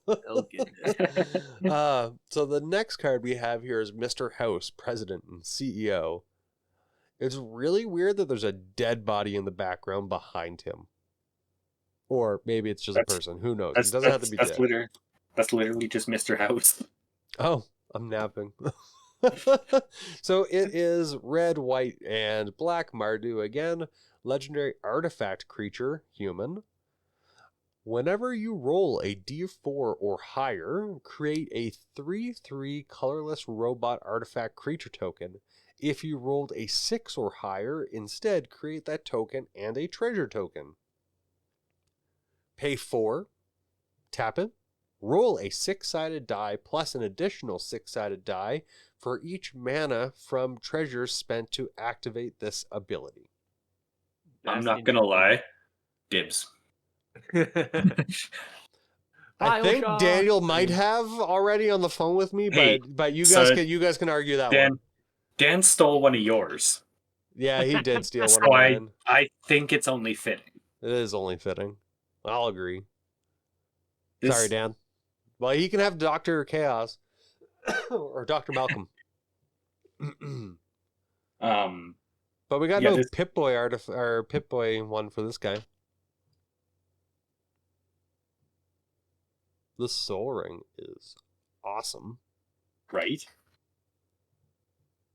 Oh, goodness. So the next card we have here is Mr. House, President and CEO. It's really weird that there's a dead body in the background behind him. Or maybe it's just a person. Who knows? It doesn't have to be dead. That's literally just Mr. House. Oh, I'm napping. So it is red, white, and black Mardu again. Legendary artifact creature, human. Whenever you roll a d4 or higher, create a 3/3 colorless robot artifact creature token. If you rolled a 6 or higher, instead create that token and a treasure token. Pay 4, tap it, roll a 6-sided die plus an additional 6-sided die for each mana from treasures spent to activate this ability. I'm not going to lie. Dibs. I think Daniel might have already on the phone with me, but you guys can argue that one. Dan stole one of yours. Yeah, he did steal one of mine. I think it's only fitting. It is only fitting. I'll agree. Sorry, Dan. Well, he can have Dr. Chaos or Dr. Malcolm. But we got no Pip-Boy or Pip-Boy one for this guy. The Soul Ring is awesome. Right?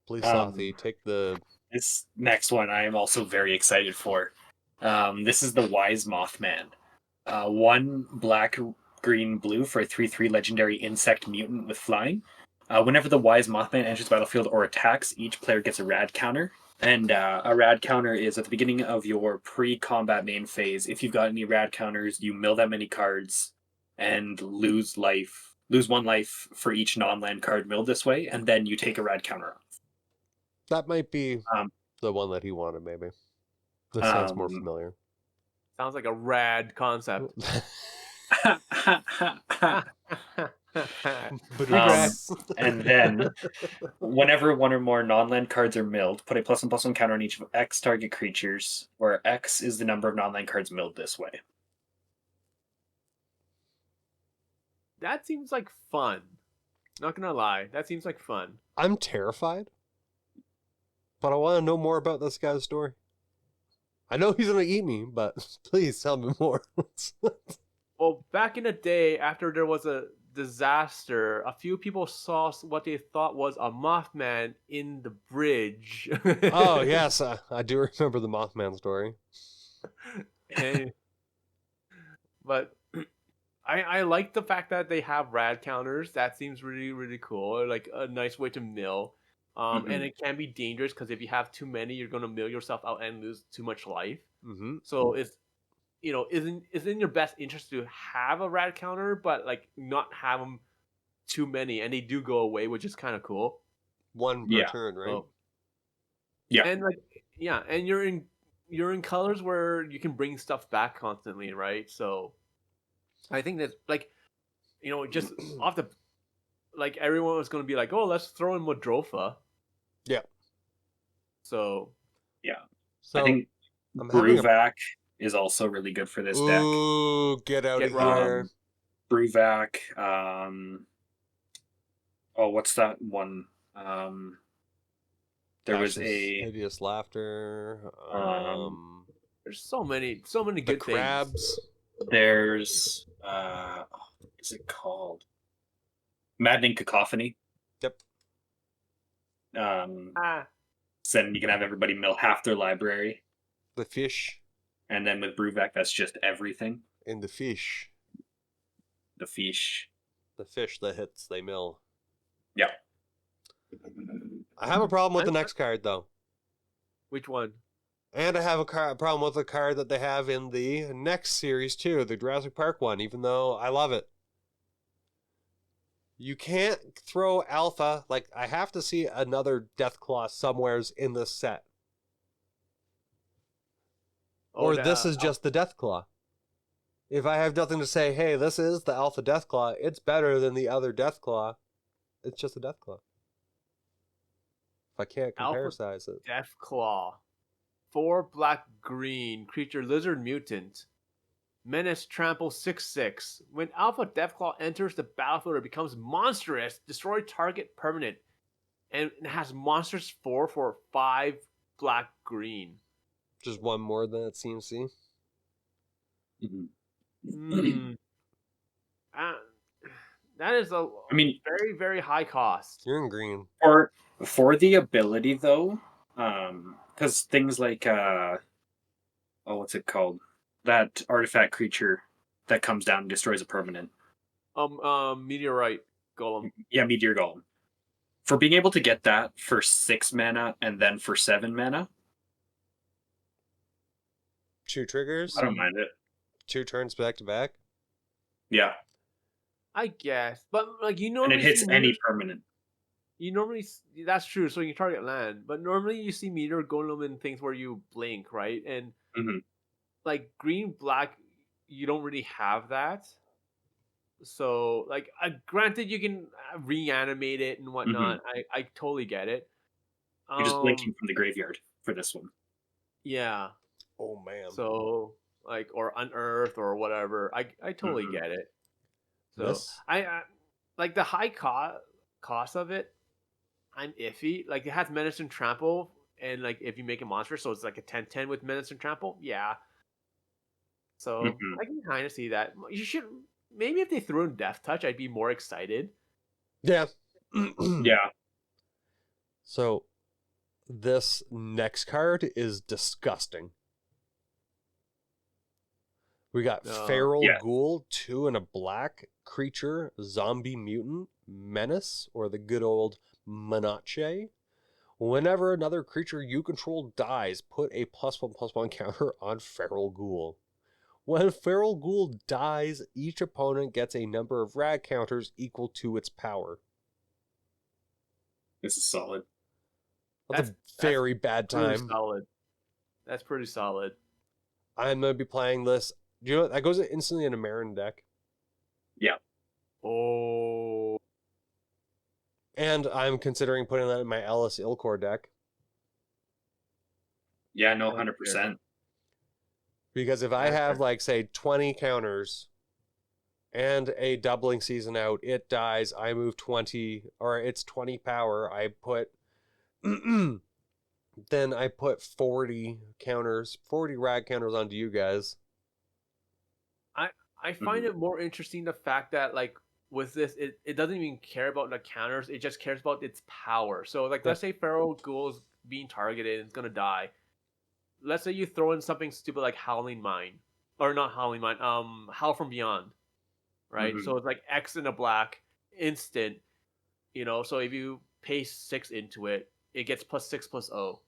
Please, Slothy, take the... This next one I am also very excited for. This is the Wise Moth Man. 1 black, green, blue for a 3/3 legendary insect mutant with flying. Whenever the Wise Mothman enters the battlefield or attacks, each player gets a rad counter. And a rad counter is at the beginning of your pre-combat main phase. If you've got any rad counters, you mill that many cards and lose 1 life for each non-land card milled this way, and then you take a rad counter off. That might be the one that he wanted, maybe. This sounds more familiar. Sounds like a rad concept. And then, whenever 1 or more non-land cards are milled, put a +1/+1 counter on each of X target creatures, where X is the number of non-land cards milled this way. That seems like fun. Not gonna lie, that seems like fun. I'm terrified, but I want to know more about this guy's story. I know he's gonna eat me, but please tell me more. Well, back in the day, after there was a disaster, a few people saw what they thought was a Mothman in the bridge. Oh, yes, I do remember the Mothman story. But I like the fact that they have rad counters. That seems really, really cool. Like a nice way to mill. And it can be dangerous because if you have too many, you're going to mill yourself out and lose too much life. Mm-hmm. So it's, it's in your best interest to have a rad counter, but like not have them too many, and they do go away, which is kind of cool. 1 per turn, right? So, yeah, and and you're in colors where you can bring stuff back constantly, right? So I think that's just off the everyone was going to be like, oh, let's throw in Modrofa. Yeah. So I think Bruvac is also really good for this deck. Ooh, get out of here. Bruvac. What's that one? There was a hideous laughter. There's so many good crabs. Things. There's what is it called? Maddening Cacophony. Yep. So then you can have everybody mill half their library. The fish. And then with Bruvac, that's just everything. And the fish. The fish. The fish that hits, they mill. Yeah. I have a problem with the next card, though. Which one? And I have a problem with the card that they have in the next series, too. The Jurassic Park one, even though I love it. You can't throw Alpha. I have to see another Deathclaw somewheres in this set. Or this is just the Deathclaw. If I have nothing to say, hey, this is the Alpha Deathclaw, it's better than the other Deathclaw, it's just a Deathclaw. If I can't compare size it. Deathclaw. 4 black green creature lizard mutant. Menace trample 6/6. When Alpha Deathclaw enters the battlefield, it becomes monstrous. Destroy target permanent. And it has monsters 4 for 5 black green. Just 1 more than it seems to. That is a I mean, very, very high cost. You're in green. for the ability though, because things like what's it called? That artifact creature that comes down and destroys a permanent. Meteorite golem. Yeah, Meteor Golem. For being able to get that for 6 mana and then for 7 mana, 2 triggers. I don't mind it. 2 turns back to back. Yeah, I guess, but like you and normally it hits see any permanent. You normally that's true. So you target land, but normally you see meteor golem in things where you blink, right? And Mhm. like green black, you don't really have that. So like, granted, you can reanimate it and whatnot. I totally get it. You're just blinking from the graveyard for this one. Yeah. Oh man. So like, or unearth or whatever. I totally get it. So This I like the high cost of it. I'm iffy. Like it has menace and trample, and like if you make a monster, so it's like a 10/10 with menace and trample. Yeah. So I can kind of see that. You should maybe if they threw in death touch, I'd be more excited. Yeah. Yeah. So this next card is disgusting. We got Feral yeah. Ghoul, 2 and a black creature, zombie mutant, menace, or the good old Manache. Whenever another creature you control dies, put a +1/+1 counter on Feral Ghoul. When Feral Ghoul dies, each opponent gets a number of rad counters equal to its power. This is solid. That's a very bad time. Pretty solid. That's pretty solid. I'm going to be playing this. Do you know that goes instantly in a Marin deck? Yeah. Oh. And I'm considering putting that in my Ellis Ilcor deck. Yeah, no, 100%. Because if I have, like, say, 20 counters and a doubling season out, it dies, I move 20, or it's 20 power, I put... then I put 40 counters, 40 rad counters onto you guys. I find it more interesting the fact that like with this it doesn't even care about the counters, it just cares about its power. So like let's say Feral Ghoul's being targeted and it's gonna die. Let's say you throw in something stupid like Howling Mine. Or not Howling Mine, Howl from Beyond. Right? So it's like X in a black, instant, so if you pay 6 into it, it gets +6/+0.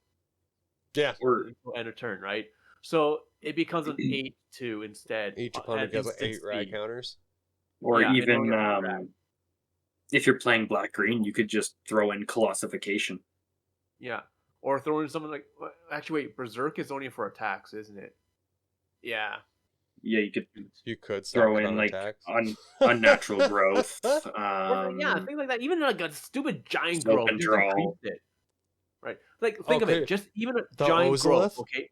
Yeah. Or end of turn, right? So it becomes an 8/2 instead. Each opponent gets 8 rad counters. Or even if you're playing black-green, you could just throw in Colossification. Yeah. Or throw in something like... Actually, wait, Berserk is only for attacks, isn't it? Yeah. Yeah, you could throw in like unnatural growth. Yeah, things like that. Even like a stupid giant growth. And draw. It. Right. Like think of it. Just even a the giant Ozolith? growth. Okay.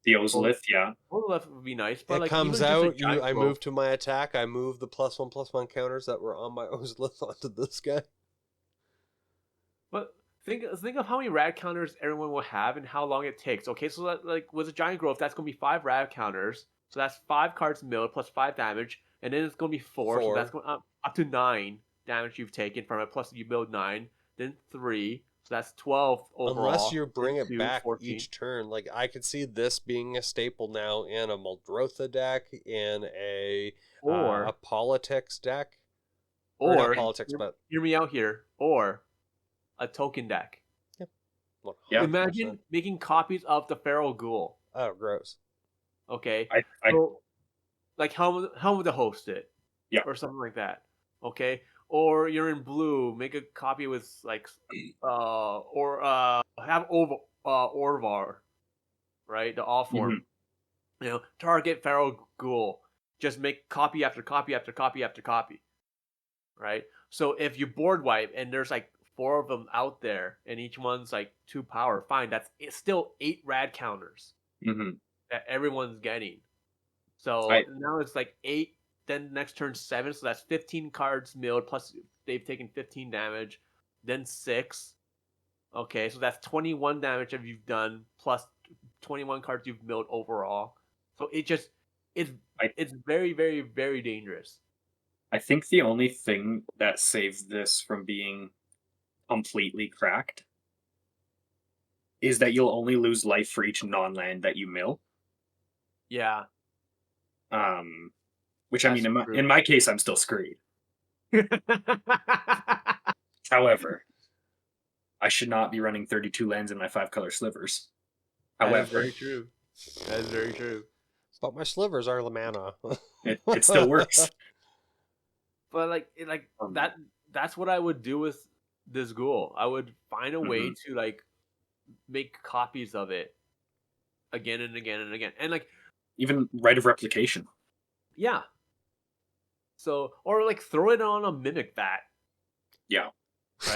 The Ozolith, yeah. Ozolith would be nice, but it like comes even out. just I move to my attack. I move the +1/+1 counters that were on my Ozolith onto this guy. But think of how many rad counters everyone will have and how long it takes. Okay, so that, like with a giant growth, that's gonna be 5 rad counters. So that's 5 cards milled plus 5 damage, and then it's gonna be 4. So that's going up to 9 damage you've taken from it. Plus you build 9, then 3. So that's 12 overall. Unless you bring it 2, back 14. each turn. Like, I could see this being a staple now in a Muldrotha deck, in a politics deck. Or not politics, but... Hear me out here. Or a token deck. Yeah. Imagine making copies of the Feral Ghoul. Oh, gross. Okay. So, like, how would the host it? Yeah. Or something like that. Okay. Or you're in blue, make a copy with like, have Orvar, right? The all form. Target Feral Ghoul. Just make copy after copy after copy after copy. Right. So if you board wipe and there's like 4 of them out there, and each one's like 2 power, fine. It's still 8 rad counters that everyone's getting. So now it's like 8. Then next turn 7, so that's 15 cards milled, plus they've taken 15 damage. Then 6. Okay, so that's 21 damage that you've done, plus 21 cards you've milled overall. So it's very, very, very dangerous. I think the only thing that saves this from being completely cracked is that you'll only lose life for each non-land that you mill. Yeah. Which I mean, in my case, I'm still screwed. However, I should not be running 32 lands in my 5-color slivers. That is very true. That is very true. But my slivers are the mana. It still works. But that's what I would do with this ghoul. I would find a way to like make copies of it again and again and again, and like even Rite of Replication. Yeah. So, or like throw it on a mimic bat. Yeah.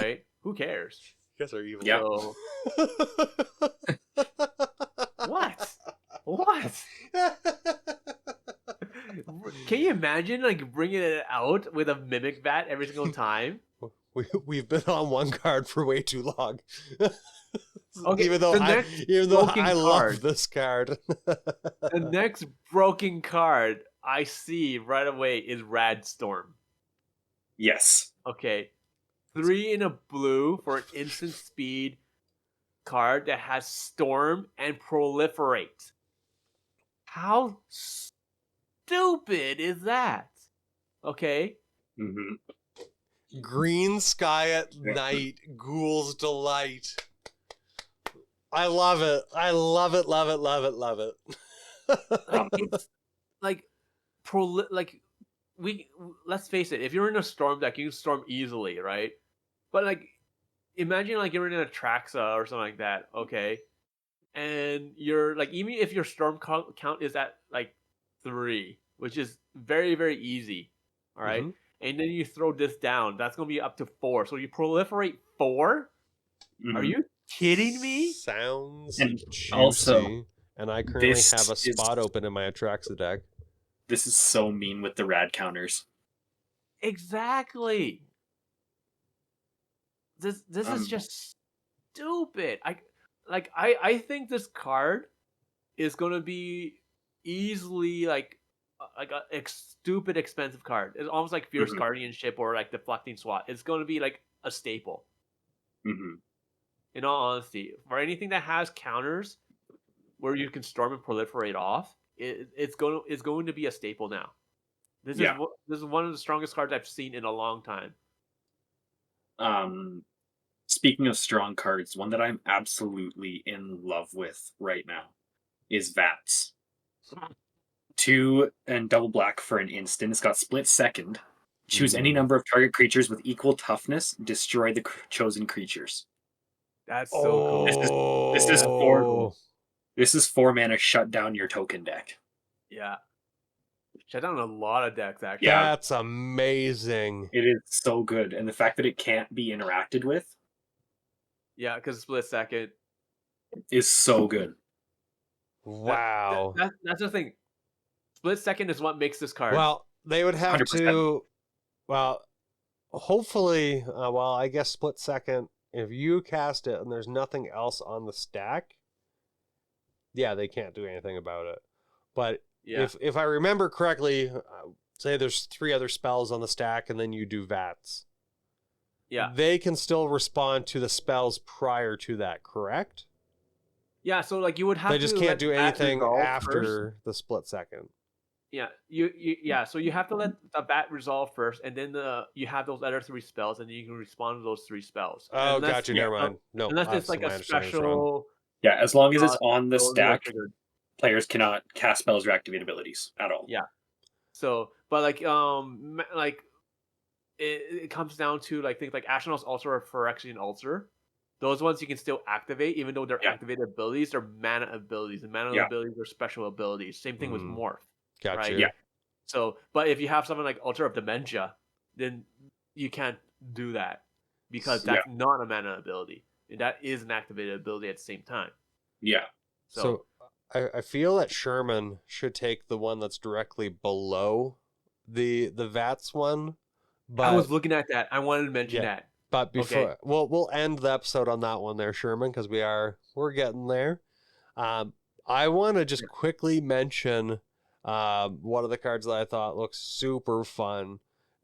Right? Who cares? You guys are evil. Yeah. So... What? What? Can you imagine like bringing it out with a mimic bat every single time? We've been on one card for way too long. Okay, even though I love this card. The next broken card I see right away is Radstorm. Yes. Okay. 3 in a blue for an instant speed card that has Storm and Proliferate. How stupid is that? Okay. Mm-hmm. Green Sky at Night, Ghoul's Delight. I love it. I love it, love it, love it, love it. It's like let's face it, if you're in a storm deck, you can storm easily, right? But like imagine like you're in a Traxa or something like that, okay? And you're like, even if your storm count is at like 3, which is very, very easy, all right? And then you throw this down, that's gonna be up to 4. So you proliferate 4? Are you kidding me? Sounds juicy. Also, and I currently have a spot open in my Atraxa deck. This is so mean with the rad counters. Exactly. This is just stupid. I think this card is gonna be easily like a stupid expensive card. It's almost like Fierce Guardianship or like Deflecting Swat. It's gonna be like a staple. In all honesty, for anything that has counters where you can storm and proliferate off, it's going to be a staple now. This is one of the strongest cards I've seen in a long time. Speaking of strong cards, one that I'm absolutely in love with right now is Vats. 2 and double black for an instant. It's got split second. Choose any number of target creatures with equal toughness. Destroy the chosen creatures. That's so cool. This is 4 mana. Shut down your token deck. Yeah. Shut down a lot of decks, actually. Yeah. That's amazing. It is so good. And the fact that it can't be interacted with. Yeah, because split second. Is so good. Wow. That's the thing. Split second is what makes this card. Well, they would have 100%. to... Well, hopefully... I guess split second... If you cast it and there's nothing else on the stack, yeah, they can't do anything about it. But if I remember correctly, say there's 3 other spells on the stack and then you do Vats. Yeah. They can still respond to the spells prior to that, correct? Yeah, so like you would have to... They just can't do anything after first. The split second. Yeah, so you have to let the bat resolve first, and then you have those other 3 spells, and then you can respond to those 3 spells. Oh, gotcha. Never mind. No, unless it's like a special. Yeah, as long as it's on the stack, players cannot cast spells or activate abilities at all. Yeah. So, but it comes down to like things like Ashnod's Ulcer or Phyrexian Ulcer. Those ones you can still activate, even though they're activated abilities, they're mana abilities, and mana abilities are special abilities. Same thing with Morph. Gotcha. Right? Yeah. So, but if you have something like Altar of Dementia, then you can't do that because that's not a mana ability. And that is an activated ability at the same time. Yeah. So I feel that Sherman should take the one that's directly below the Vats one. But I was looking at that. I wanted to mention that. But before we'll end the episode on that one there, Sherman, because we're getting there. I want to just quickly mention one of the cards that I thought looks super fun,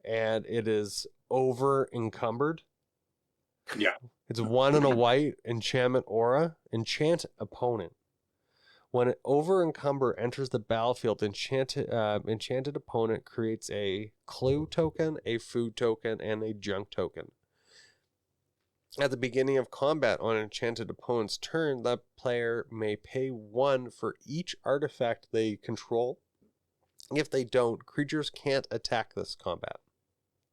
and it is over encumbered. Yeah. It's 1 and a white, enchantment aura, enchant opponent. When an over encumber enters the battlefield, enchanted opponent creates a clue token, a food token, and a junk token. At the beginning of combat on an enchanted opponent's turn, that player may pay 1 for each artifact they control. If they don't, creatures can't attack this combat.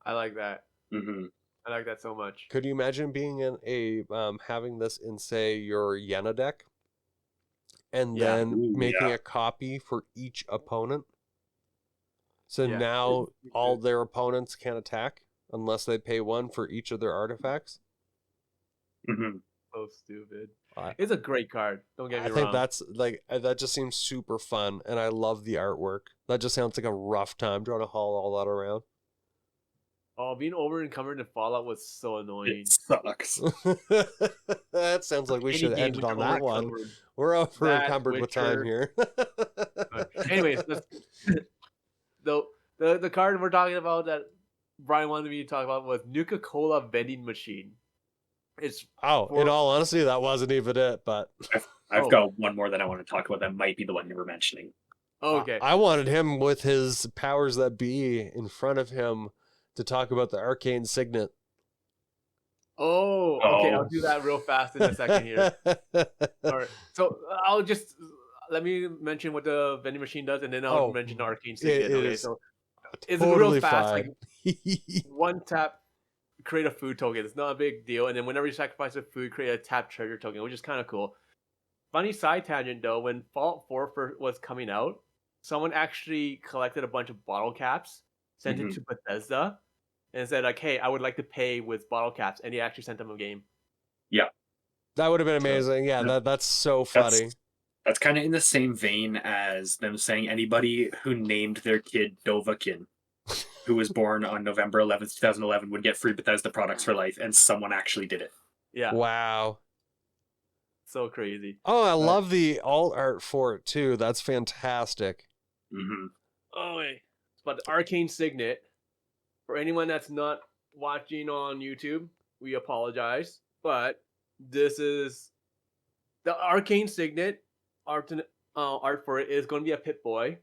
I like that. Mm-hmm. I like that so much. Could you imagine being in a having this in, say, your Yenna deck, and then making a copy for each opponent? So now all their opponents can attack unless they pay 1 for each of their artifacts. Mm-hmm. So stupid. It's a great card. Don't get me wrong. I think that's like that just seems super fun, and I love the artwork. That just sounds like a rough time trying to haul all that around. Oh, being over encumbered in Fallout was so annoying. It sucks. That sounds like we should end it on that one. We're over encumbered with time here. Anyways, the card we're talking about that Brian wanted me to talk about was Nuka-Cola vending machine. In all honesty, that wasn't even it, but I've got one more that I want to talk about that might be the one you were mentioning. Okay. I wanted him with his powers that be in front of him to talk about the Arcane Signet. Oh, okay. I'll do that real fast in a second here. All right. So I'll just let me mention what the vending machine does, and then I'll mention the Arcane Signet. Okay, so it's real fast. Like 1 tap, create a food token. It's not a big deal. And then whenever you sacrifice a food, create a tap treasure token, which is kind of cool. Funny side tangent though, when Fallout 4 was coming out, someone actually collected a bunch of bottle caps, sent it to Bethesda, and said like, "Hey, I would like to pay with bottle caps," and he actually sent them a game. Yeah, that would have been amazing. That's so funny. That's kind of in the same vein as them saying anybody who named their kid Dovahkiin, who was born on November 11th, 2011, would get free Bethesda products for life, and someone actually did it. Yeah. Wow. So crazy. Oh, I love the alt art for it too. That's fantastic. Mm-hmm. Oh, wait. But the Arcane Signet, for anyone that's not watching on YouTube, we apologize. But this is the Arcane Signet art for it is going to be a Pit Boy.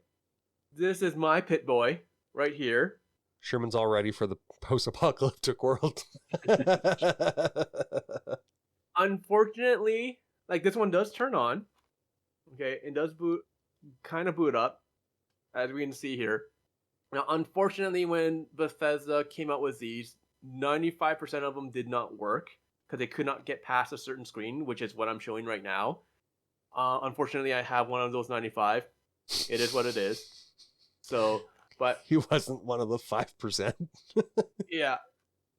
This is my Pit Boy right here. Sherman's all ready for the post-apocalyptic world. Unfortunately, like this one does turn on. Okay, it does boot up, as we can see here. Now, unfortunately, when Bethesda came out with these, 95% of them did not work because they could not get past a certain screen, which is what I'm showing right now. Unfortunately, I have one of those 95. It is what it is. So, but he wasn't one of the 5%. Yeah,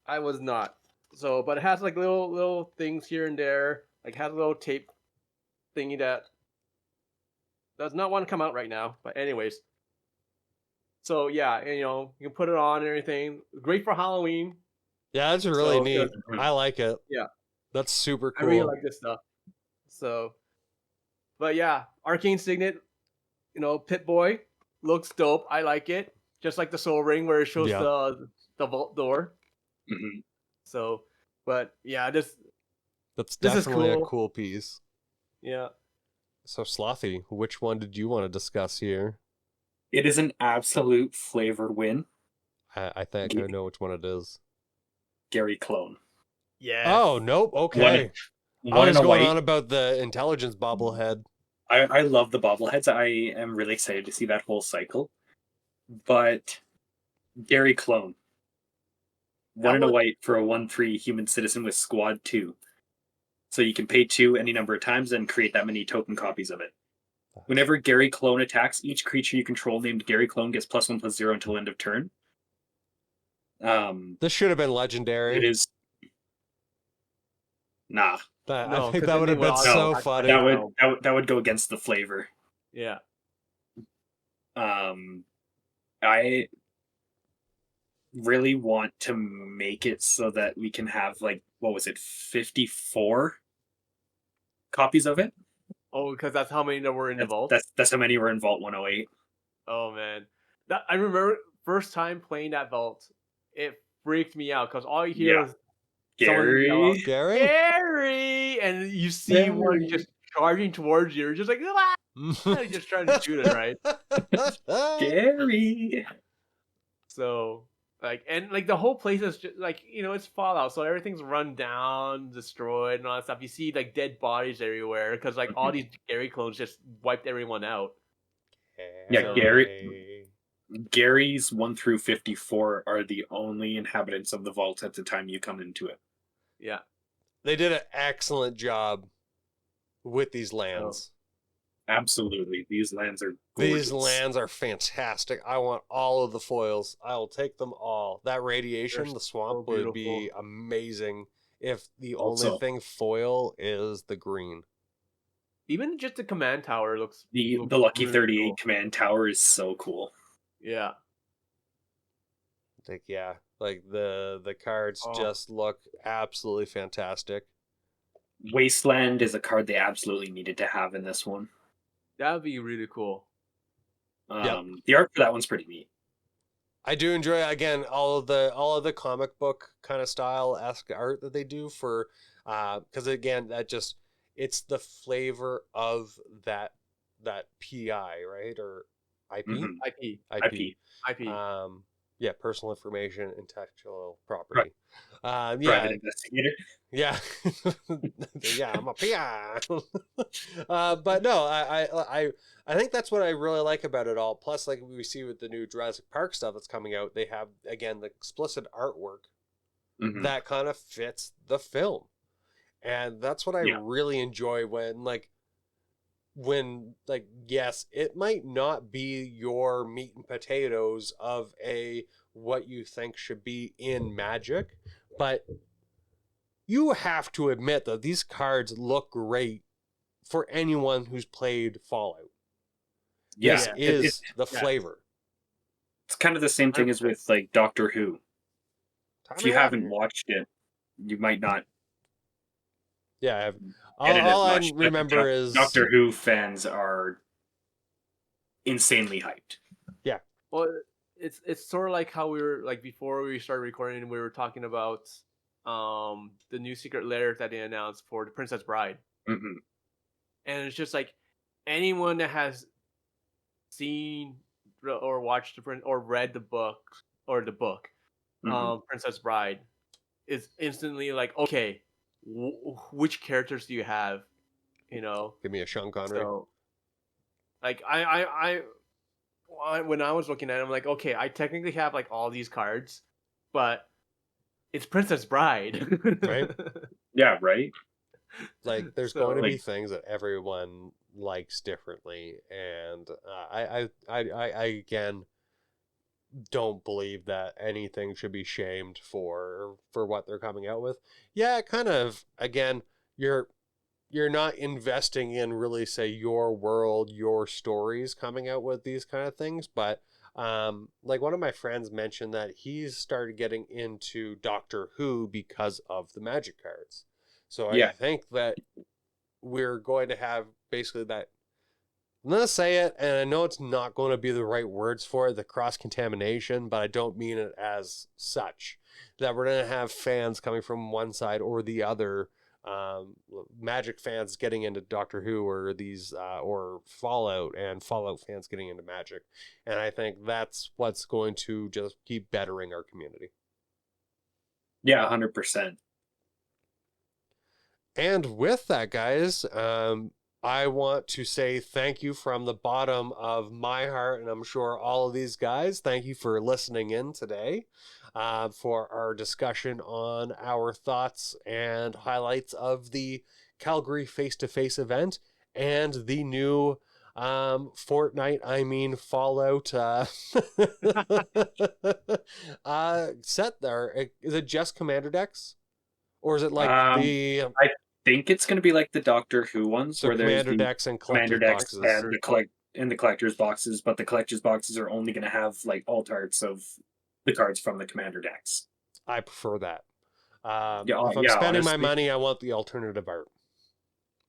I was not. So, but it has like little things here and there. Like has a little tape thingy that does not want to come out right now. But anyways. So yeah, and, you can put it on and everything. Great for Halloween. Yeah, that's really neat. I like it. Yeah. That's super cool. I really like this stuff. So, but yeah, Arcane Signet, Pit Boy looks dope. I like it. Just like the Soul Ring where it shows the vault door. Mm-hmm. So, but yeah, that's definitely a cool piece. Yeah. So Slothy, which one did you want to discuss here? It is an absolute flavor win. I think I know which one it is. Gary Clone. Yeah. Oh, nope. Okay. I was going on about the intelligence bobblehead. I love the bobbleheads. I am really excited to see that whole cycle. But Gary Clone. 1 and a white for a 1/3 human citizen with squad 2. So you can pay 2 any number of times and create that many token copies of it. Whenever Gary Clone attacks, each creature you control named Gary Clone gets +1/+0 until end of turn. This should have been legendary. It is. Nah. I think that would have been so funny. That would go against the flavor. Yeah. I really want to make it so that we can have 54 copies of it. Oh, because that's how many there were in the vault? That's how many were in Vault 108. Oh, man. I remember first time playing that vault, it freaked me out because all you hear Yeah. is someone yell out, Gary? Gary, and you see one Gary. just charging towards you. You're just like, ah! You're just trying to shoot it, right? Gary. So like, and like the whole place is just like, you know, it's Fallout, so everything's run down, destroyed, and all that stuff. You see like dead bodies everywhere because like all these Gary clones just wiped everyone out. Yeah, So- Gary's 1 through 54 are the only inhabitants of the vault at the time you come into it. Yeah. They did an excellent job with these lands. Absolutely. These lands are gorgeous. These lands are fantastic. I want all of the foils. I will take them all. That radiation, They're the swamp so would be amazing if the Also- only thing foil is the green. Even just the command tower looks The looks Lucky really 38 cool. command tower is so cool. Yeah. Like, yeah, like the cards Oh. just look absolutely fantastic. Wasteland is a card they absolutely needed to have in this one. That would be really cool. The art for that one's pretty neat. I do enjoy, again, all of the comic book kind of style esque art that they do for, because again, that just, it's the flavor of that PI, right, or IP. Mhm. IP. Yeah, personal information, intellectual property. Yeah, Private investigator. yeah, yeah. I'm a PI. But no, I think that's what I really like about it all. Plus, like we see with the new Jurassic Park stuff that's coming out, they have again the explicit artwork Mhm. that kind of fits the film, and that's what I Yeah. really enjoy when yes, it might not be your meat and potatoes of what you think should be in Magic, but you have to admit that these cards look great for anyone who's played Fallout. Yeah, This is the flavor. It's kind of the same thing as with like Doctor Who. If you haven't watched it, you might not. Yeah, get it as all I much, but remember is Doctor Who fans are insanely hyped. Yeah. Well, it's sort of like how we were like before we started recording, we were talking about the new secret lair that they announced for the Princess Bride. Mhm. And it's just like anyone that has seen or watched or read the book Mhm. Princess Bride is instantly like, okay, which characters do you have? You know, give me a Sean Connery. so like when I was looking at it, I'm like, okay, I technically have like all these cards, but it's Princess Bride, Right? Yeah, right. Like there's So, going to be like- things that everyone likes differently, and I again don't believe that anything should be shamed for what they're coming out with. Yeah, kind of, again, you're not investing in really say your world, your stories coming out with these kind of things, but like one of my friends mentioned that he's started getting into Doctor Who because of the Magic cards. So I Yeah. think that we're going to have basically that, I'm going to say it, and I know it's not going to be the right words for it, the cross-contamination, but I don't mean it as such. That we're going to have fans coming from one side or the other, Magic fans getting into Doctor Who, or these, or Fallout, and Fallout fans getting into Magic. And I think that's what's going to just keep bettering our community. Yeah, 100%. And with that, guys, I want to say thank you from the bottom of my heart, and I'm sure all of these guys, thank you for listening in today for our discussion on our thoughts and highlights of the Calgary face-to-face event and the new Fallout set there. Is it just Commander decks? Or is it like I think it's going to be like the Doctor Who ones, so where there's Commander the decks and Commander collector's decks boxes? and the collector's boxes, but the collector's boxes are only going to have like alt arts of the cards from the Commander decks. I prefer that. Yeah, if I'm yeah, spending my honestly. money, I want the alternative art.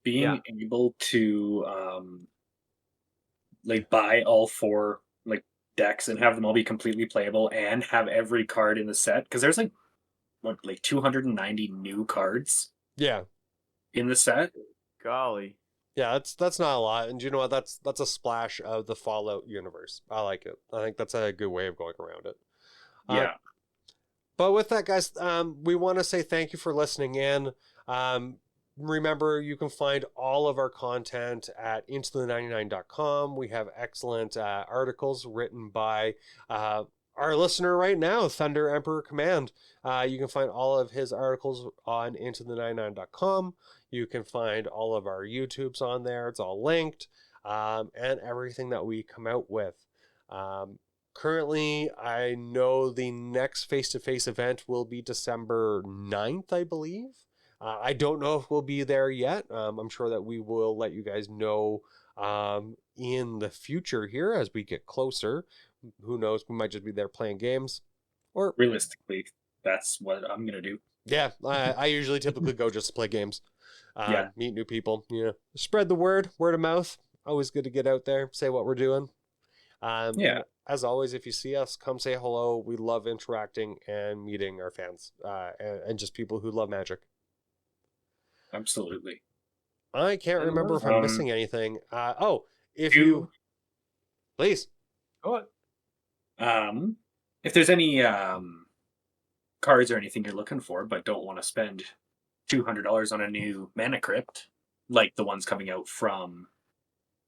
Being able to like buy all four, like decks and have them all be completely playable and have every card in the set, because there's like 290 new cards Yeah. in the set. Golly. Yeah, that's not a lot, and you know what? That's a splash of the Fallout universe. I like it. I think that's a good way of going around it. Yeah. But with that, guys, we want to say thank you for listening in. Remember, you can find all of our content at intothe99.com. We have excellent articles written by our listener right now, Thunder Emperor Command. You can find all of his articles on intothe99.com. You can find all of our YouTubes on there. It's all linked, and everything that we come out with. Currently, I know the next face-to-face event will be December 9th, I believe. I don't know if we'll be there yet. I'm sure that we will let you guys know in the future here as we get closer. Who knows? We might just be there playing games. Or realistically, that's what I'm going to do. Yeah, I usually typically go just to play games. Yeah. Meet new people. Spread the word of mouth. Always good to get out there, say what we're doing. Yeah. As always, if you see us, come say hello. We love interacting and meeting our fans and just people who love Magic. Absolutely. I can't remember if I'm missing anything. If you please. Go on. If there's any cards or anything you're looking for, but don't want to spend $200 on a new Mana Crypt, like the ones coming out from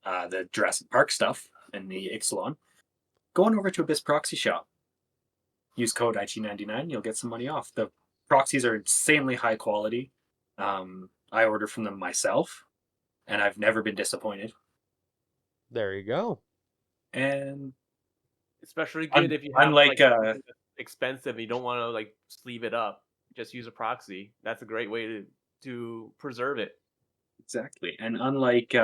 the Jurassic Park stuff and the Ixalan, go on over to Abyss Proxy Shop. Use code IT99, you'll get some money off. The proxies are insanely high quality. I order from them myself, and I've never been disappointed. There you go. And especially good if you have unlike expensive and you don't want to sleeve it up. Just use a proxy. That's a great way to preserve it. Exactly. And unlike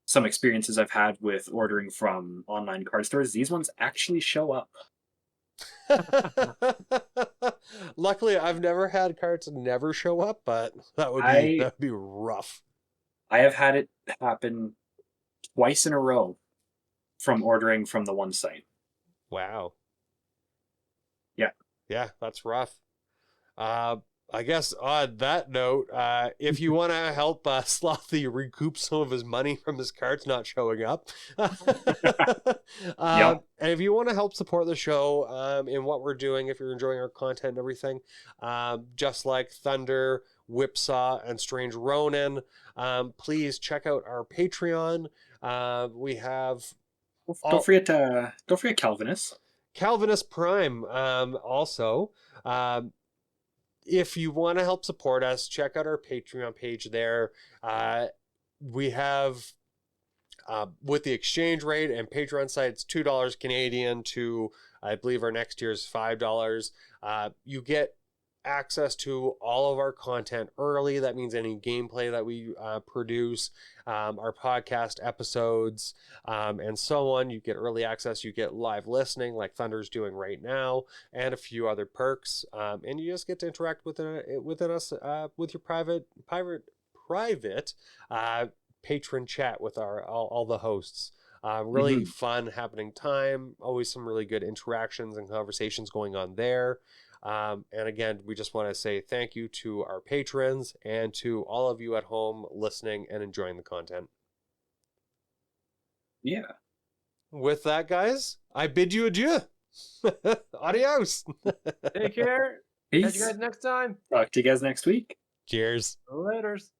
some experiences I've had with ordering from online card stores, these ones actually show up. Luckily, I've never had cards never show up, but that would be rough. I have had it happen twice in a row from ordering from the one site. Wow. Yeah. Yeah, that's rough. I guess on that note, if you want to help Slothy recoup some of his money from his cards not showing up, and if you want to help support the show in what we're doing, if you're enjoying our content and everything, just like Thunder, Whipsaw, and Strange Ronin, please check out our Patreon. We have don't forget Calvinist Prime also. If you want to help support us, check out our Patreon page there. We have, with the exchange rate and Patreon site, it's $2 Canadian to, I believe our next tier is $5. You get access to all of our content early. That means any gameplay that we produce, our podcast episodes, and so on. You get early access. You get live listening like Thunder's doing right now, and a few other perks. And you just get to interact within us with your private patron chat with all the hosts. Really fun happening time. Always some really good interactions and conversations going on there. And again, we just want to say thank you to our patrons and to all of you at home listening and enjoying the content. Yeah. With that, guys, I bid you adieu. Adios. Take care. Peace. Catch you guys next time. Talk to you guys next week. Cheers. Laters.